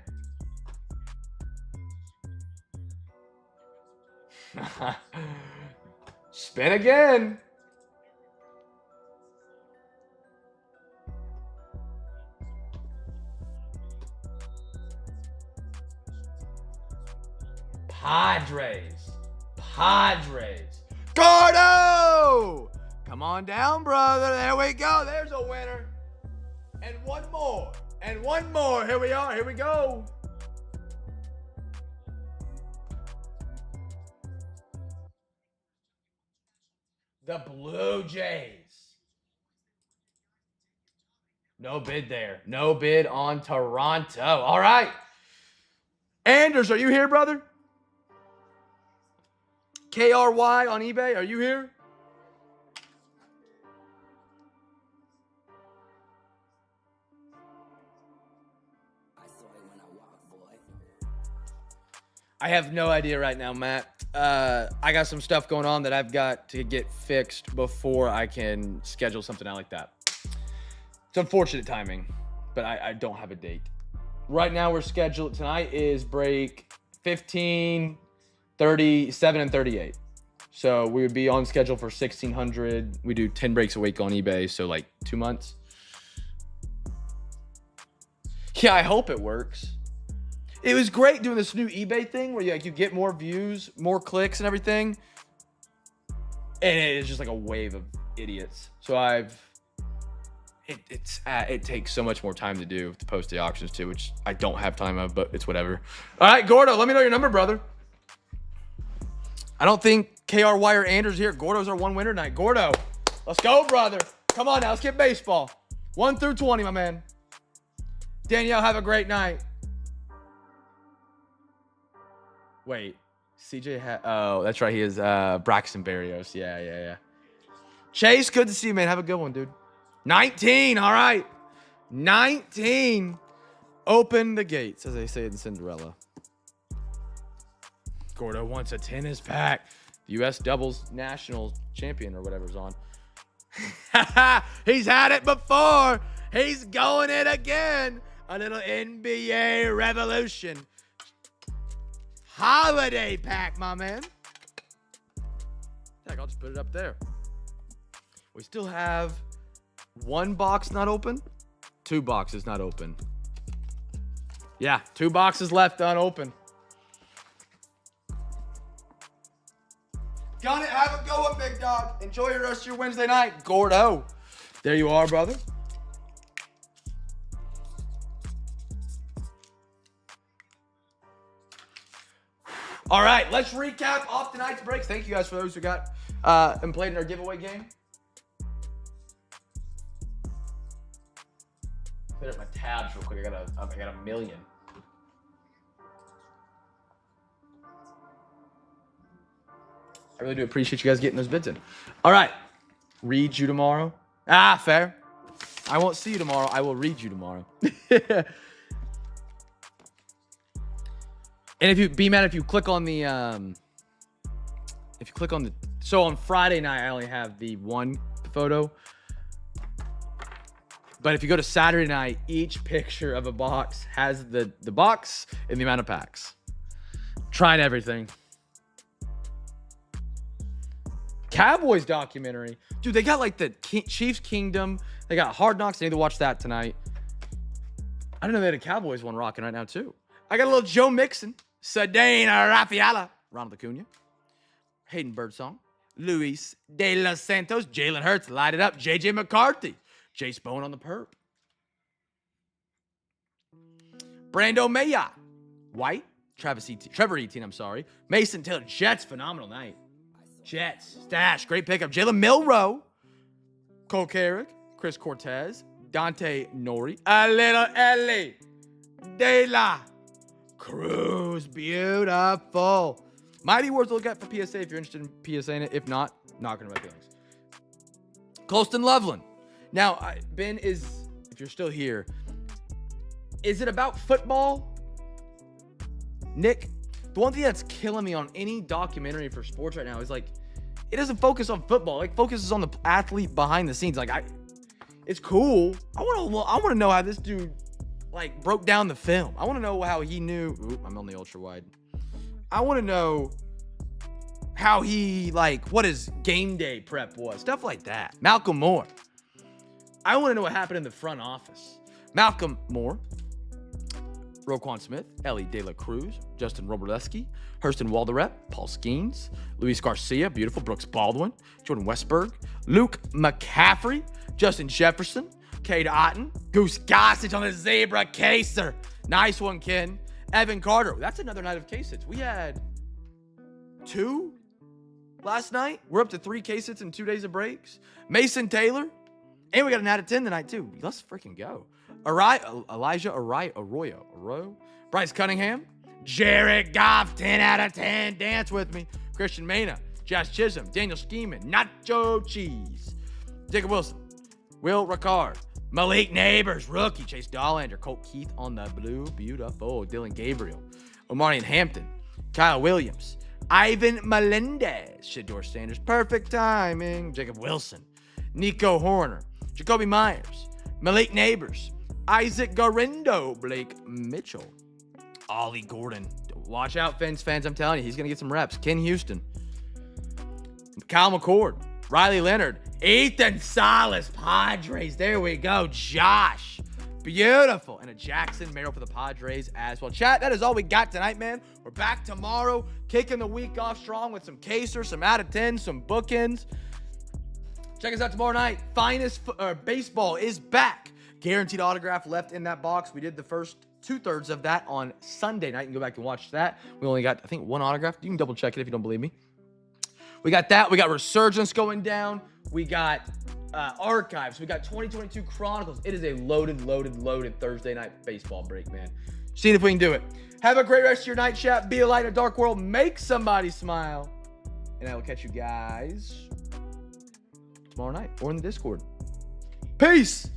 Spin again. Padres. Gordo! Come on down, brother. There we go. There's a winner. And one more. And one more. Here we are. Here we go. The Blue Jays. No bid there. No bid on Toronto. All right. Anders, are you here, brother? KRY on eBay, are you here? I have no idea right now, Matt. I got some stuff going on that I've got to get fixed before I can schedule something out like that. It's unfortunate timing, but I don't have a date. Right now we're scheduled, tonight is break 15, 37, and 38. So we would be on schedule for 1,600. We do 10 breaks a week on eBay, so like 2 months. Yeah, I hope it works. It was great doing this new eBay thing where you get more views, more clicks and everything. And it's just like a wave of idiots. So it takes so much more time to post the auctions too, which I don't have time of, but it's whatever. All right, Gordo, let me know your number, brother. I don't think KRY or Anders here. Gordo's our one winner tonight. Gordo, let's go, brother. Come on now, let's get baseball. 1 through 20, my man. Danielle, have a great night. Wait, CJ oh, that's right. He is Braxton Berrios. Yeah. Chase, good to see you, man. Have a good one, dude. 19, all right. 19. Open the gates, as they say in Cinderella. Gordo wants a tennis pack. U.S. doubles national champion or whatever's on. He's had it before. He's going it again. A little NBA revolution. Holiday pack, my man. Heck, I'll just put it up there. We still have 1 box not open, 2 boxes not open. Yeah, 2 boxes left unopened. Got it. Have a good one, big dog. Enjoy the rest of your Wednesday night. Gordo. There you are, brother. All right, let's recap off tonight's breaks. Thank you guys for those who got and played in our giveaway game. Clear up my tabs real quick. I got a million. I really do appreciate you guys getting those bids in. All right, read you tomorrow. Ah, fair. I won't see you tomorrow. I will read you tomorrow. And if you click on the, so on Friday night, I only have the 1 photo. But if you go to Saturday night, each picture of a box has the box and the amount of packs. Trying everything. Cowboys documentary. Dude, they got like the Chiefs Kingdom. They got Hard Knocks. I need to watch that tonight. I didn't know they had a Cowboys one rocking right now, too. I got a little Joe Mixon. Sedane Rafaela, Ronald Acuna, Hayden Birdsong, Luis De Los Santos, Jalen Hurts, light it up, JJ McCarthy, Jace Bowen on the perp, Brando Maya, White, Trevor Etienne, I'm sorry, Mason Taylor, Jets, phenomenal night, Jets, stash, great pickup, Jalen Milroe, Cole Carrick, Chris Cortez, Dante Nori, a little Ellie De La Cruz, beautiful. Mighty worth a look at for PSA if you're interested in PSA in it. If not, not gonna my feelings. Colston Loveland. Now, Ben is, if you're still here, is it about football? Nick, the one thing that's killing me on any documentary for sports right now is like, it doesn't focus on football. Like, focuses on the athlete behind the scenes. Like, it's cool. I want to know how this dude like broke down the film. I want to know how he knew. Oop, I'm on the ultra wide. I want to know how he like what his game day prep was, stuff like that. Malcolm Moore. I want to know what happened in the front office. Malcolm Moore, Roquan Smith, Ellie De La Cruz, Justin Roberleski, Hurston Walderep, Paul Skeens, Luis Garcia, beautiful, Brooks Baldwin, Jordan Westberg, Luke McCaffrey, Justin Jefferson, Cade Otten, Goose Gossage on the Zebra Caser. Nice one, Ken. Evan Carter. That's another night of K-Sits. We had 2 last night. We're up to 3 K-Sits in 2 days of breaks. Mason Taylor. And we got an out of 10 tonight, too. Let's freaking go. Elijah Arroyo. Bryce Cunningham. Jared Goff, 10 out of 10. Dance with me. Christian Mena. Josh Chisholm. Daniel Skeeman. Nacho Cheese. Jacob Wilson. Will Ricard. Malik Neighbors. Rookie. Chase Dollander. Colt Keith on the blue. Beautiful. Dylan Gabriel. Omarion Hampton. Kyle Williams. Ivan Melendez. Shador Sanders. Perfect timing. Jacob Wilson. Nico Horner. Jacoby Myers. Malik Neighbors. Isaac Garindo. Blake Mitchell. Ollie Gordon. Watch out, fans. I'm telling you, he's going to get some reps. Ken Houston. Kyle McCord. Riley Leonard. Ethan Salas. Padres. There we go. Josh. Beautiful. And a Jackson Merrill for the Padres as well. Chat, that is all we got tonight, man. We're back tomorrow. Kicking the week off strong with some Caser, some out of 10, some bookends. Check us out tomorrow night. Finest baseball is back. Guaranteed autograph left in that box. We did the first 2/3 of that on Sunday night. You can go back and watch that. We only got, I think, 1 autograph. You can double check it if you don't believe me. We got that. We got Resurgence going down. We got Archives. We got 2022 Chronicles. It is a loaded Thursday night baseball break, man. Seeing if we can do it. Have a great rest of your night, chat. Be a light in a dark world. Make somebody smile. And I will catch you guys tomorrow night or in the Discord. Peace.